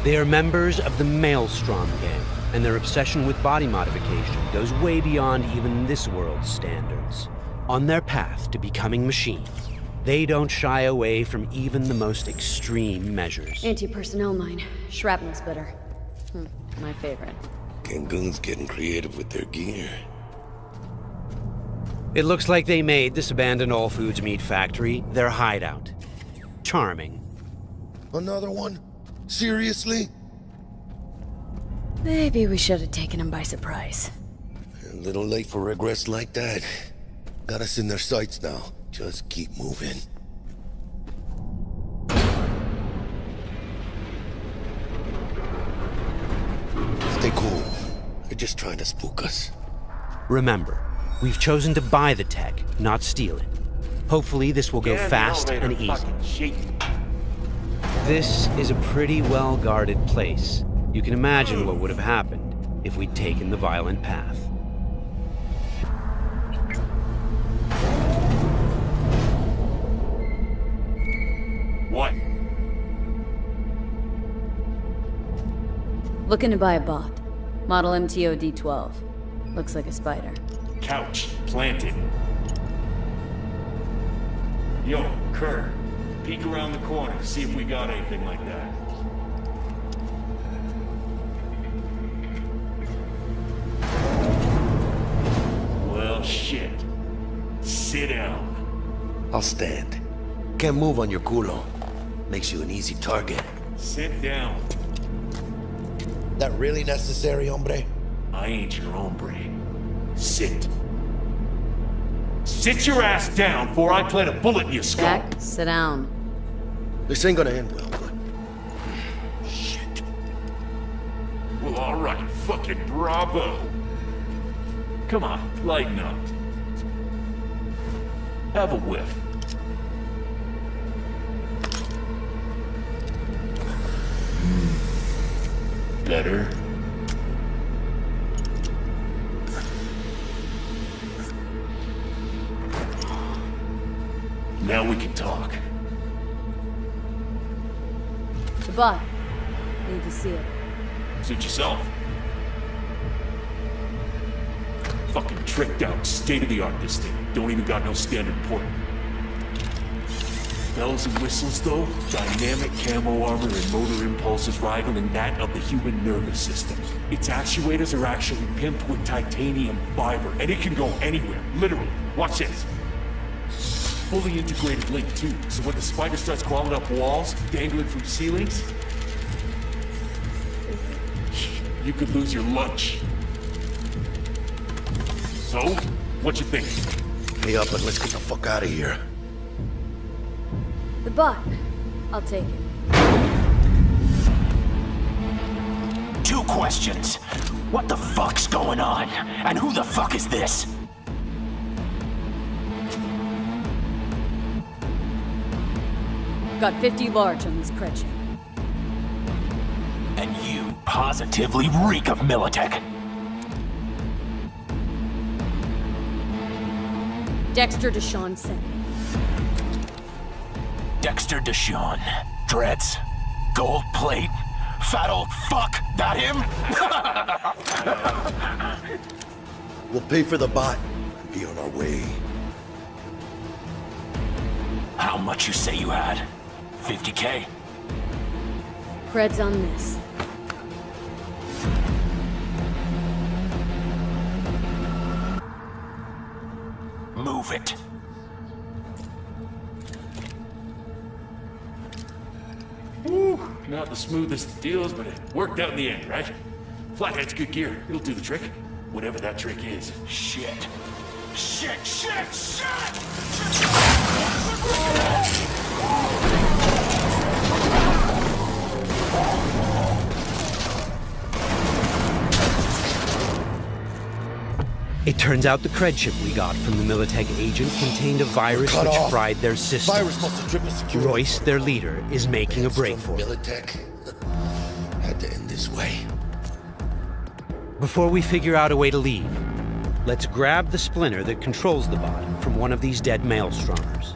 They are members of the Maelstrom gang, and their obsession with body modification goes way beyond even this world's standards. On their path to becoming machines, they don't shy away from even the most extreme measures. Anti-personnel mine. Shrapnel splitter. My favorite. Cancun's getting creative with their gear. It looks like they made this abandoned all foods meat factory their hideout. Charming. Another one? Seriously? Maybe we should have taken him by surprise. A little late for regrets like that. Got us in their sights now. Just keep moving. Stay cool. They're just trying to spook us. Remember, we've chosen to buy the tech, not steal it. Hopefully this will go fast and easy. This is a pretty well-guarded place. You can imagine what would have happened if we'd taken the violent path. What? Looking to buy a bot. Model MTO D12. Looks like a spider. Couch planted. Yo, Kurt, peek around the corner, see if we got anything like that. Well, shit. Sit down. I'll stand. Can't move on your culo. Makes you an easy target. Sit down. That really necessary, hombre? I ain't your hombre. Sit. Sit your ass down before I plant a bullet in your skull. Jack, sit down. This ain't gonna end well, but... All right, fucking bravo. Come on, lighten up. Have a whiff. Better. Now we can talk. The bot. Need to see it. Suit yourself. Fucking tricked out, state-of-the-art this thing. Don't even got no standard port. Bells and whistles though, dynamic camo armor and motor impulses rivaling that of the human nervous system. Its actuators are actually pimped with titanium fiber, and it can go anywhere, literally. Watch this. Fully integrated link too, so when the spider starts crawling up walls, dangling from ceilings, you could lose your lunch. So, what you think? Pay up and let's get the fuck out of here. The bot. I'll take it. 2 questions. What the fuck's going on? And who the fuck is this? Got 50 large on this cred. And you positively reek of Militech. Dexter Deshawn sent me. Dexter Deshawn. Dreads. Gold plate. Fat old fuck. That him? We'll pay for the bot and be on our way. How much you say you had? 50K? Cred's on this. Move it. Woo, not the smoothest of deals, but it worked out in the end, right? Flathead's good gear. It'll do the trick. Whatever that trick is. Shit. Shit, shit, shit! It turns out the cred chip we got from the Militech agent contained a virus which fried their system. Virus must have tripped the security. Royce, their leader, is making a break for it. Militech had to end this way. Before we figure out a way to leave, let's grab the splinter that controls the bot from one of these dead maelstromers.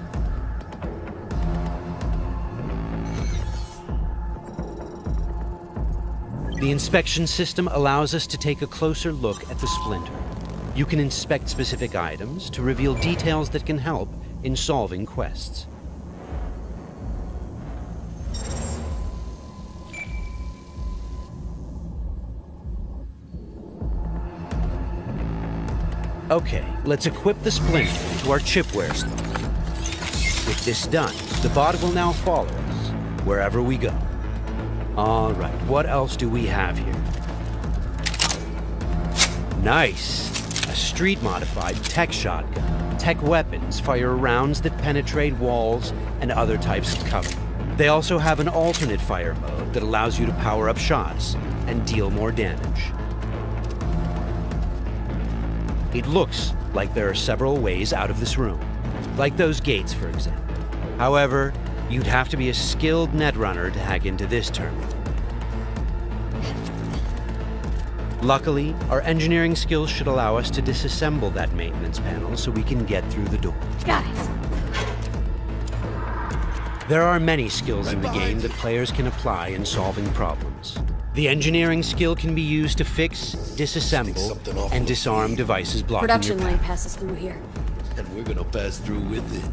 The inspection system allows us to take a closer look at the splinter. You can inspect specific items to reveal details that can help in solving quests. Okay, let's equip the splinter to our chipware slot. With this done, the bot will now follow us wherever we go. All right, what else do we have here? Nice! A street-modified tech shotgun. Tech weapons fire rounds that penetrate walls and other types of cover. They also have an alternate fire mode that allows you to power up shots and deal more damage. It looks like there are several ways out of this room, like those gates, for example. However, you'd have to be a skilled netrunner to hack into this terminal. Luckily, our engineering skills should allow us to disassemble that maintenance panel so we can get through the door. Got it. There are many skills in the game that players can apply in solving problems. The engineering skill can be used to fix, disassemble, and disarm devices blocking your Production path. lane passes through here. And we're gonna pass through with it.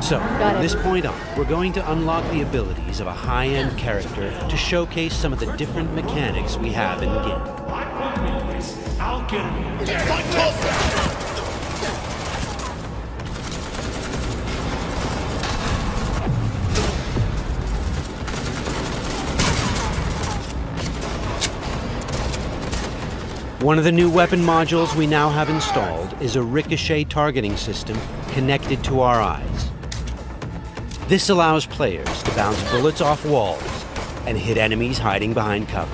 So, from this point on, we're going to unlock the abilities of a high-end character to showcase some of the different mechanics we have in the game. I'll get him. One of the new weapon modules we now have installed is a ricochet targeting system connected to our eyes. This allows players to bounce bullets off walls and hit enemies hiding behind cover.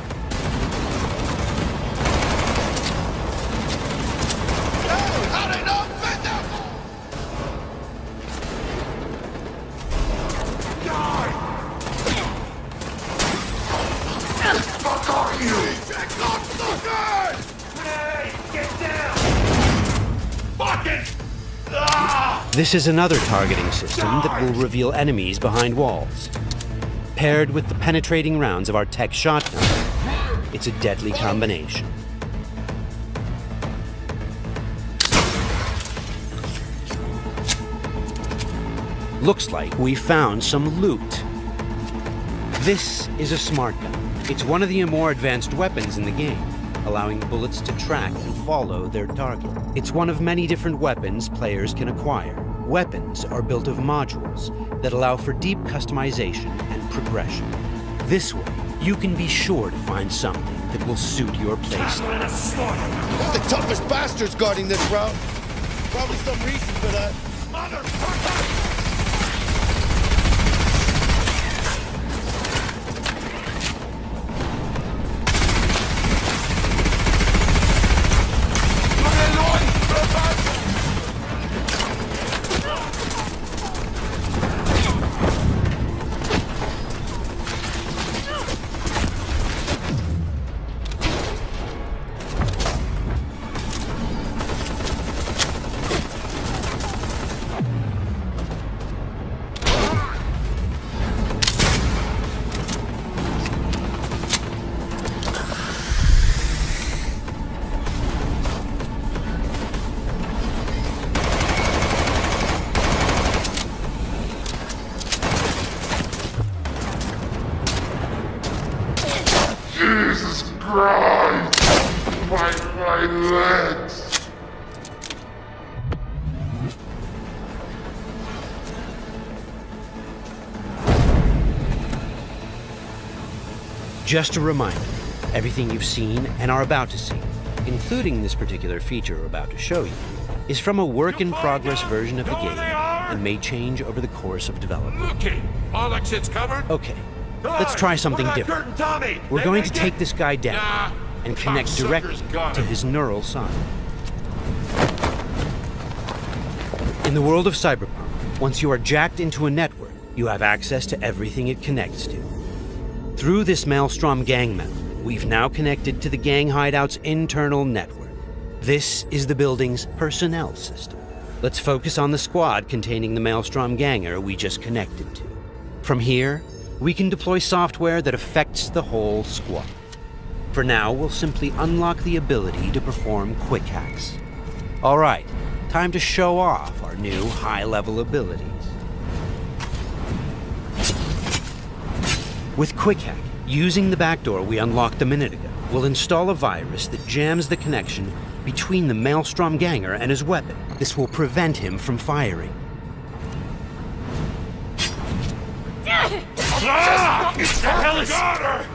This is another targeting system that will reveal enemies behind walls. Paired with the penetrating rounds of our tech shotgun, it's a deadly combination. Looks like we found some loot. This is a smart gun. It's one of the more advanced weapons in the game, allowing the bullets to track and follow their target. It's one of many different weapons players can acquire. Weapons are built of modules that allow for deep customization and progression. This way, you can be sure to find something that will suit your playstyle. That's the toughest bastards guarding this route. Probably some reason for that. Motherfucker! Jesus Christ! My legs! Just a reminder, everything you've seen and are about to see, including this particular feature we're about to show you, is from a work-in-progress version of the game and may change over the course of development. Okay, all that shit's covered? Okay, let's try something different. We're going to take this guy down and connect directly to his neural side. In the world of Cyberpunk, once you are jacked into a network, you have access to everything it connects to. Through this Maelstrom gang member, we've now connected to the gang hideout's internal network. This is the building's personnel system. Let's focus on the squad containing the Maelstrom ganger we just connected to. From here, we can deploy software that affects the whole squad. For now, we'll simply unlock the ability to perform quick hacks. All right, time to show off our new high-level abilities. With Quick Hack, using the backdoor we unlocked a minute ago, we'll install a virus that jams the connection between the Maelstrom ganger and his weapon. This will prevent him from firing.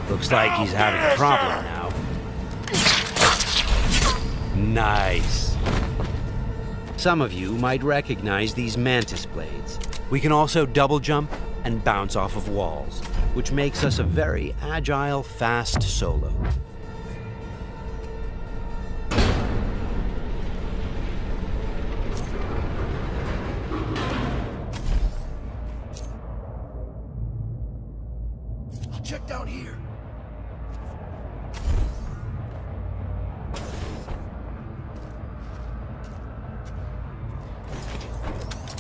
Looks like he's having a problem now. Nice. Some of you might recognize these mantis blades. We can also double jump and bounce off of walls, which makes us a very agile, fast solo. I'll check down here.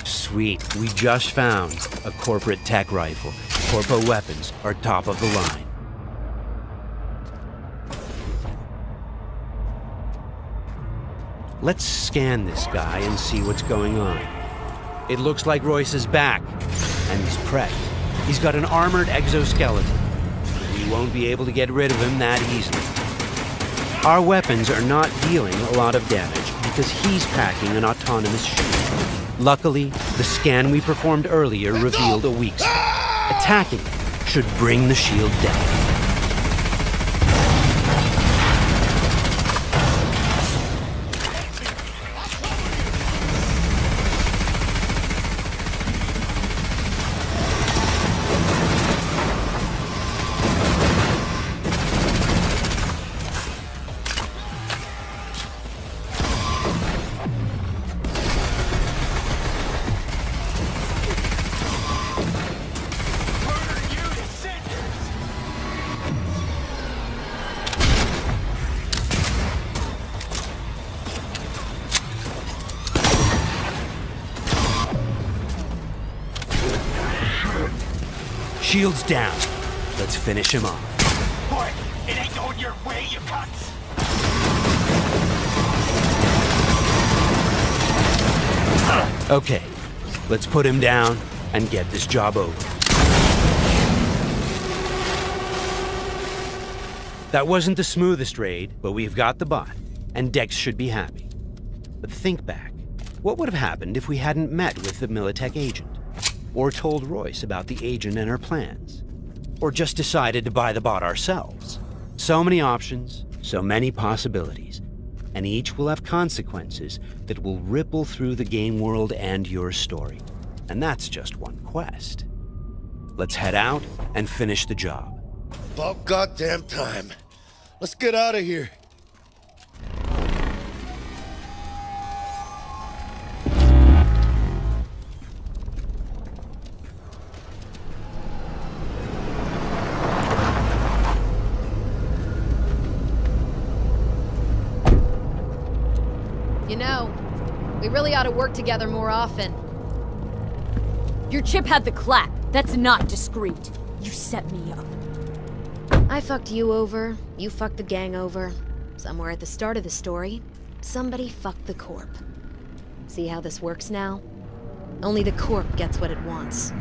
Sweet, we just found a corporate tech rifle. Corpo weapons are top of the line. Let's scan this guy and see what's going on. It looks like Royce is back, and he's prepped. He's got an armored exoskeleton. We won't be able to get rid of him that easily. Our weapons are not dealing a lot of damage because he's packing an autonomous shield. Luckily, the scan we performed earlier revealed a weak spot. Attacking it should bring the shield down. Shields down. Let's finish him off. Boy, it ain't going your way, you cunts. Okay, let's put him down and get this job over. That wasn't the smoothest raid, but we've got the bot, and Dex should be happy. But think back. What would have happened if we hadn't met with the Militech agent? Or told Royce about the agent and her plans? Or just decided to buy the bot ourselves? So many options, so many possibilities, and each will have consequences that will ripple through the game world and your story. And that's just one quest. Let's head out and finish the job. About goddamn time. Let's get out of here. You know, we really ought to work together more often. Your chip had the clap. That's not discreet. You set me up. I fucked you over, you fucked the gang over. Somewhere at the start of the story, somebody fucked the Corp. See how this works now? Only the Corp gets what it wants.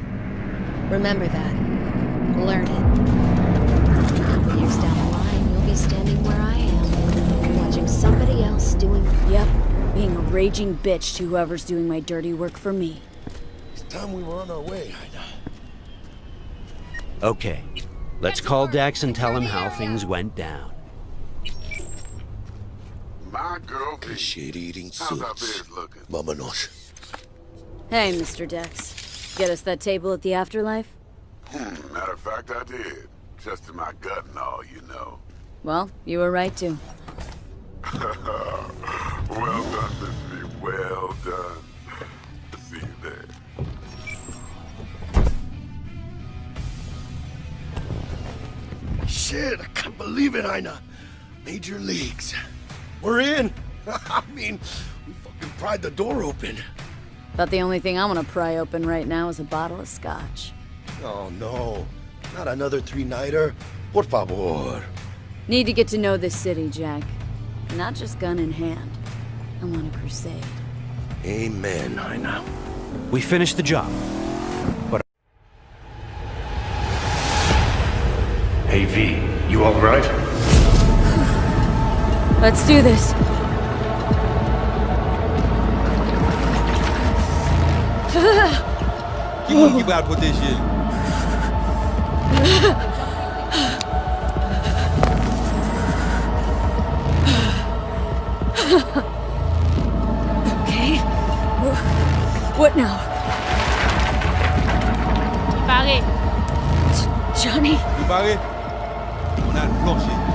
Remember that. Learn it. A couple years down the line, you'll be standing where I am, watching somebody else doing... Yep, being a raging bitch to whoever's doing my dirty work for me. It's time we were on our way, Ida. Okay, let's call Dex and tell him how things went down. My girl, shit-eating how's our suits. biz looking? Vámonos. Hey, Mr. Dex. Get us that table at the afterlife? Matter of fact, I did. Just in my gut and all, you know. Well, you were right to. Well done, Miss V. Well done. See you there. Shit, I can't believe it, Ina. Major leagues. We're in. I mean, we fucking pried the door open. But the only thing I want to pry open right now is a bottle of scotch. Oh, no. Not another three-nighter. Por favor. Need to get to know this city, Jack. Not just gun in hand. I'm on a crusade. Amen, Ina. We finished the job. But Hey V, you alright? Let's do this. Keep out with this shit. Okay. What now? Barré. Johnny? Barré? On a le plancher.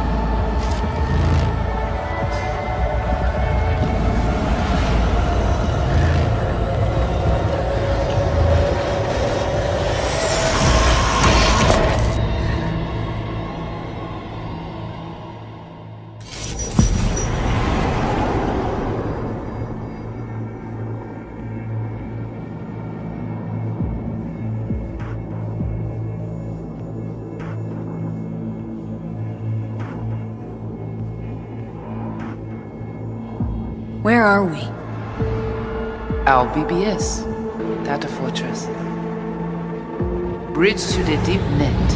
Where are we? Our BBS, Data Fortress. Bridge to the deep net.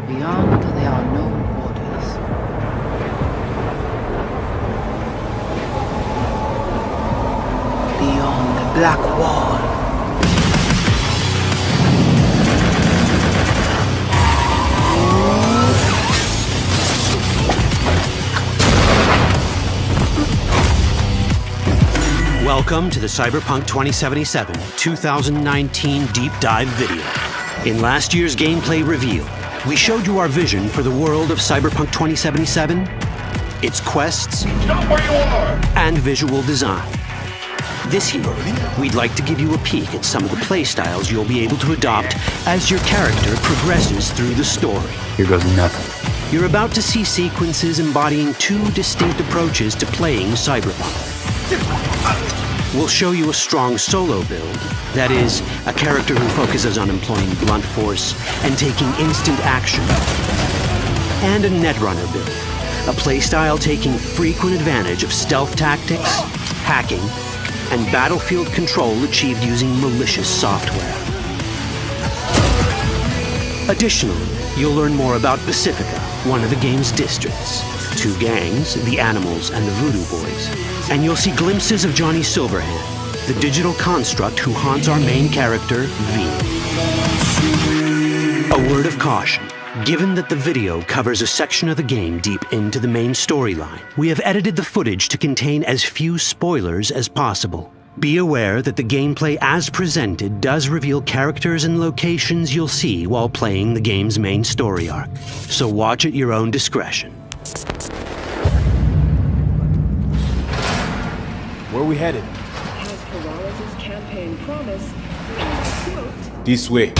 Beyond, there are no borders. Beyond the black wall. welcome to the Cyberpunk 2077 2019 Deep Dive video. In last year's gameplay reveal, we showed you our vision for the world of Cyberpunk 2077, its quests, Stop where you are! and visual design. This year, we'd like to give you a peek at some of the playstyles you'll be able to adopt as your character progresses through the story. Here goes nothing. You're about to see sequences embodying two distinct approaches to playing Cyberpunk. We'll show you a strong solo build. That is, a character who focuses on employing blunt force and taking instant action. And a Netrunner build, a playstyle taking frequent advantage of stealth tactics, hacking, and battlefield control achieved using malicious software. Additionally, you'll learn more about Pacifica, one of the game's districts, 2 gangs, the Animals and the Voodoo Boys, and you'll see glimpses of Johnny Silverhand, the digital construct who haunts our main character, V. A word of caution. Given that the video covers a section of the game deep into the main storyline, we have edited the footage to contain as few spoilers as possible. Be aware that the gameplay as presented does reveal characters and locations you'll see while playing the game's main story arc, so watch at your own discretion. Where are we headed? Has Peralez's campaign promise, quote, This way.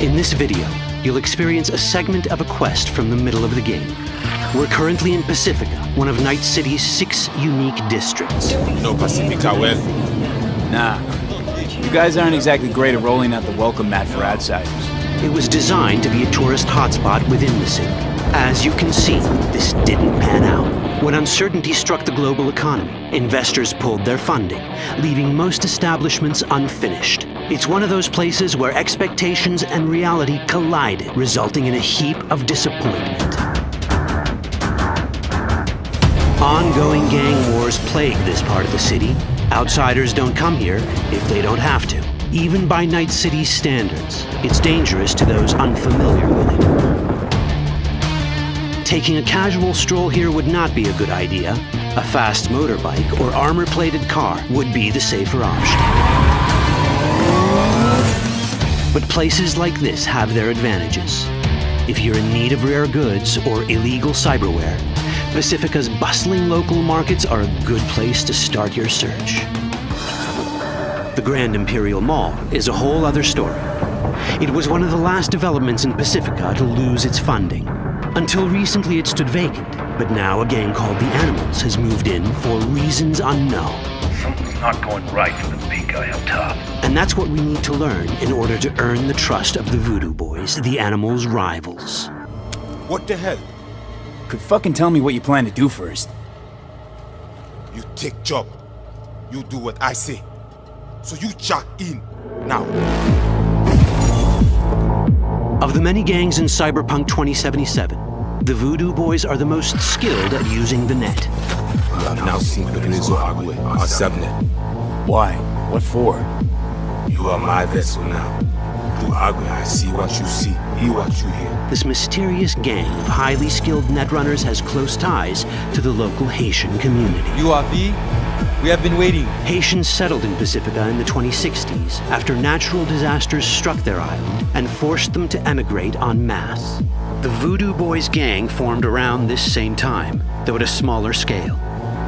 In this video, you'll experience a segment of a quest from the middle of the game. We're currently in Pacifica, one of Night City's 6 unique districts. No Pacifica well. Nah. You guys aren't exactly great at rolling out the welcome mat for outsiders. It was designed to be a tourist hotspot within the city. As you can see, this didn't pan out. When uncertainty struck the global economy, investors pulled their funding, leaving most establishments unfinished. It's one of those places where expectations and reality collided, resulting in a heap of disappointment. Ongoing gang wars plague this part of the city. Outsiders don't come here if they don't have to. Even by Night City's standards, it's dangerous to those unfamiliar with it. Taking a casual stroll here would not be a good idea. A fast motorbike or armor-plated car would be the safer option. But places like this have their advantages. If you're in need of rare goods or illegal cyberware, Pacifica's bustling local markets are a good place to start your search. The Grand Imperial Mall is a whole other story. It was one of the last developments in Pacifica to lose its funding. Until recently it stood vacant, but now a gang called the Animals has moved in for reasons unknown. Something's not going right for the big guy up top. And that's what we need to learn in order to earn the trust of the Voodoo Boys, the Animals' rivals. What the hell? Could fucking tell me what you plan to do first. You take job. You do what I say. So you jack in now. Of the many gangs in Cyberpunk 2077, the Voodoo Boys are the most skilled at using the net. You have now seen Peralez Agwe, our subnet. Why? What for? You are my vessel now. Through Agwe, I see what you see, hear what you hear. This mysterious gang of highly skilled netrunners has close ties to the local Haitian community. You are V? We have been waiting. Haitians settled in Pacifica in the 2060s after natural disasters struck their island and forced them to emigrate en masse. The Voodoo Boys gang formed around this same time, though at a smaller scale.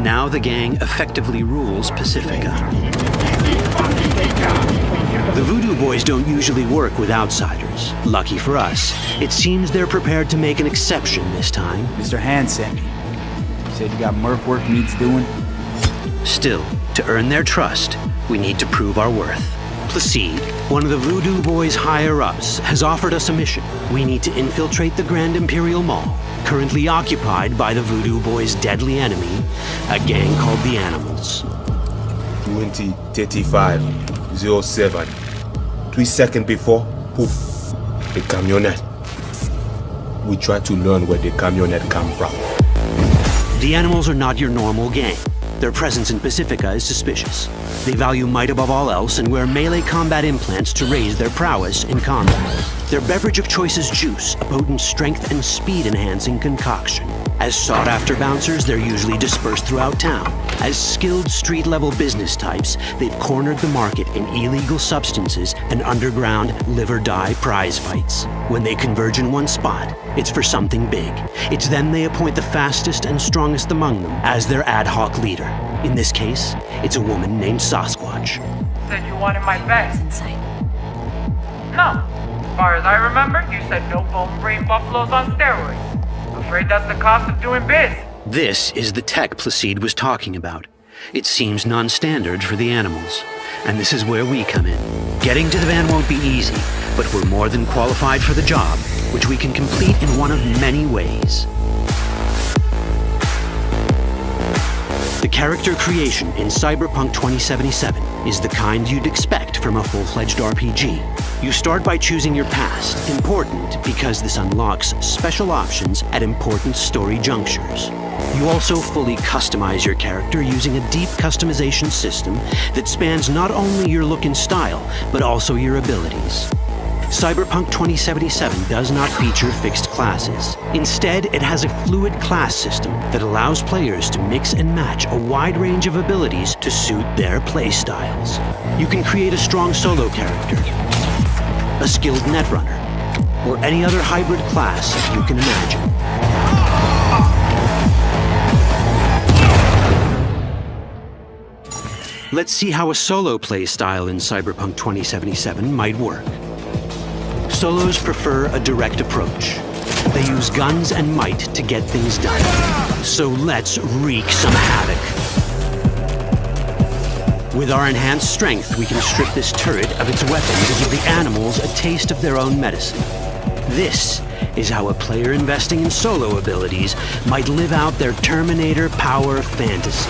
Now the gang effectively rules Pacifica. The Voodoo Boys don't usually work with outsiders. Lucky for us, it seems they're prepared to make an exception this time. Mr. Hand sent me. Said you got merc work needs doing. Still, to earn their trust, we need to prove our worth. Placide, one of the Voodoo Boys' higher-ups, has offered us a mission. We need to infiltrate the Grand Imperial Mall, currently occupied by the Voodoo Boys' deadly enemy, a gang called the Animals. 20:35:07. 3 seconds before, poof, the camionette. We try to learn where the camionette come from. The Animals are not your normal gang. Their presence in Pacifica is suspicious. They value might above all else and wear melee combat implants to raise their prowess in combat. Their beverage of choice is juice, a potent strength and speed-enhancing concoction. As sought-after bouncers, they're usually dispersed throughout town. As skilled street-level business types, they've cornered the market in illegal substances and underground live-or-die prize fights. When they converge in one spot, it's for something big. It's then they appoint the fastest and strongest among them as their ad hoc leader. In this case, it's a woman named Sasquatch. Said you wanted my bag. No. As far as I remember, you said no bone brain buffaloes on steroids. Afraid that's the cost of doing biz. This is the tech Placide was talking about. It seems non-standard for the animals. And this is where we come in. Getting to the van won't be easy, but we're more than qualified for the job, which we can complete in one of many ways. The character creation in Cyberpunk 2077 is the kind you'd expect from a full-fledged RPG. You start by choosing your past, important because this unlocks special options at important story junctures. You also fully customize your character using a deep customization system that spans not only your look and style, but also your abilities. Cyberpunk 2077 does not feature fixed classes. Instead, it has a fluid class system that allows players to mix and match a wide range of abilities to suit their playstyles. You can create a strong solo character, a skilled netrunner, or any other hybrid class you can imagine. Let's see how a solo playstyle in Cyberpunk 2077 might work. Solos prefer a direct approach. They use guns and might to get things done. So let's wreak some havoc. With our enhanced strength, we can strip this turret of its weapon to give the animals a taste of their own medicine. This is how a player investing in solo abilities might live out their Terminator power fantasy.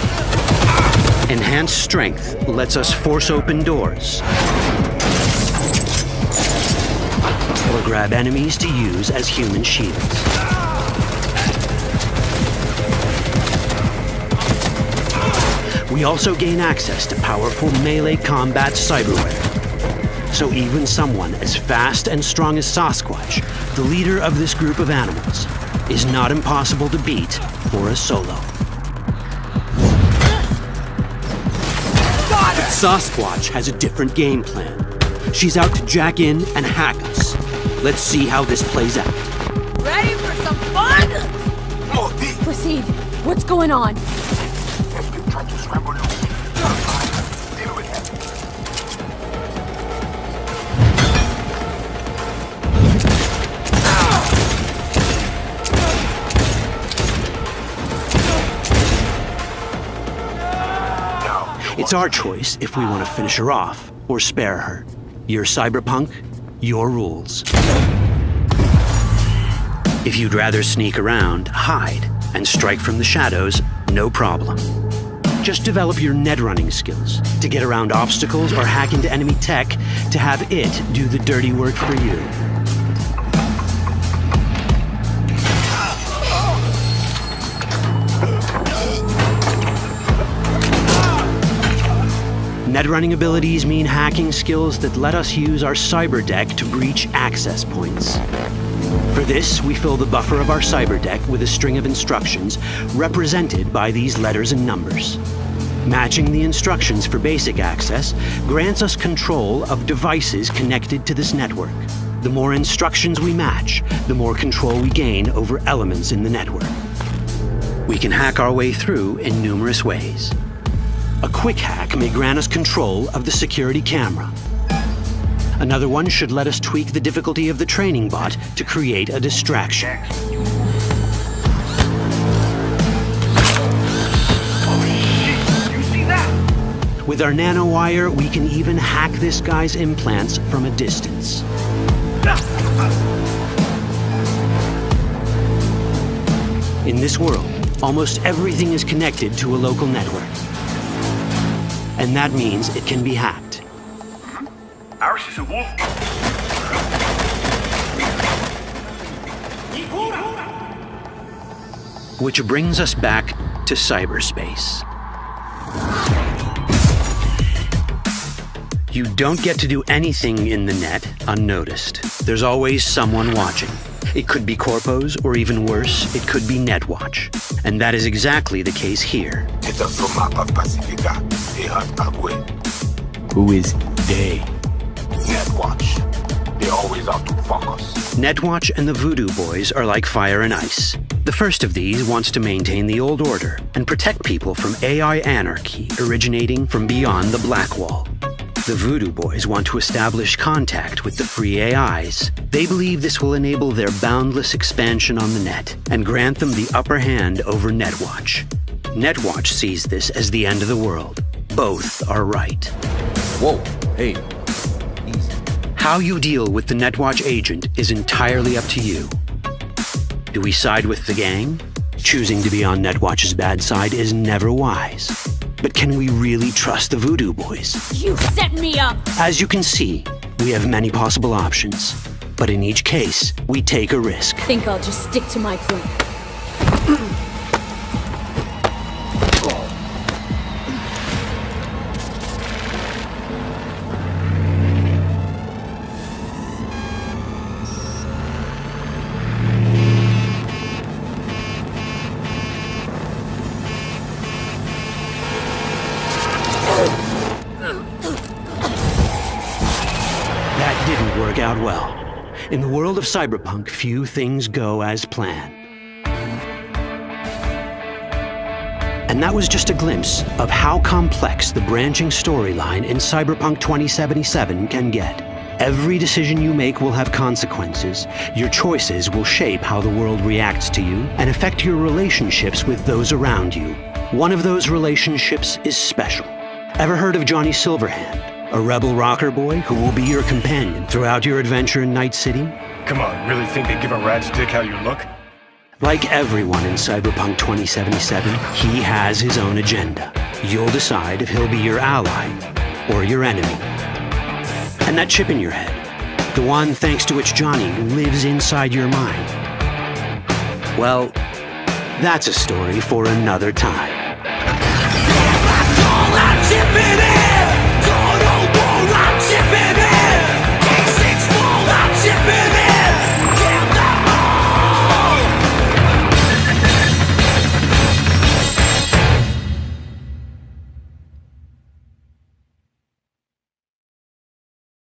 Enhanced strength lets us force open doors, or grab enemies to use as human shields. We also gain access to powerful melee combat cyberware. So even someone as fast and strong as Sasquatch, the leader of this group of animals, is not impossible to beat for a solo. But Sasquatch has a different game plan. She's out to jack in and hack us. Let's see how this plays out. Ready for some fun? Proceed. What's going on? It's our choice if we want to finish her off or spare her. You're Cyberpunk, your rules. If you'd rather sneak around, hide, and strike from the shadows, no problem. Just develop your netrunning skills to get around obstacles or hack into enemy tech to have it do the dirty work for you. Netrunning abilities mean hacking skills that let us use our cyber deck to breach access points. For this, we fill the buffer of our cyber deck with a string of instructions represented by these letters and numbers. Matching the instructions for basic access grants us control of devices connected to this network. The more instructions we match, the more control we gain over elements in the network. We can hack our way through in numerous ways. A quick hack may grant us control of the security camera. Another one should let us tweak the difficulty of the training bot to create a distraction. With our nanowire, we can even hack this guy's implants from a distance. In this world, almost everything is connected to a local network. And that means it can be hacked. Ours is a wolf. Which brings us back to cyberspace. You don't get to do anything in the net unnoticed. There's always someone watching. It could be corpos, or even worse, it could be Netwatch. And that is exactly the case here. Who is they? Netwatch. They're always out to fuck us. Netwatch and the Voodoo Boys are like fire and ice. The first of these wants to maintain the old order and protect people from AI anarchy originating from beyond the Black Wall. The Voodoo Boys want to establish contact with the free AIs. They believe this will enable their boundless expansion on the net and grant them the upper hand over Netwatch. Netwatch sees this as the end of the world. Both are right. Whoa, hey. How you deal with the Netwatch agent is entirely up to you. Do we side with the gang? Choosing to be on Netwatch's bad side is never wise. But can we really trust the Voodoo Boys? You set me up! As you can see, we have many possible options. But in each case, we take a risk. Think I'll just stick to my plan. That didn't work out well. In the world of Cyberpunk, few things go as planned. And that was just a glimpse of how complex the branching storyline in Cyberpunk 2077 can get. Every decision you make will have consequences. Your choices will shape how the world reacts to you and affect your relationships with those around you. One of those relationships is special. Ever heard of Johnny Silverhand? A rebel rocker boy who will be your companion throughout your adventure in Night City? Come on, really think they give a rat's dick how you look? Like everyone in Cyberpunk 2077, he has his own agenda. You'll decide if he'll be your ally or your enemy. And that chip in your head, the one thanks to which Johnny lives inside your mind, well, that's a story for another time.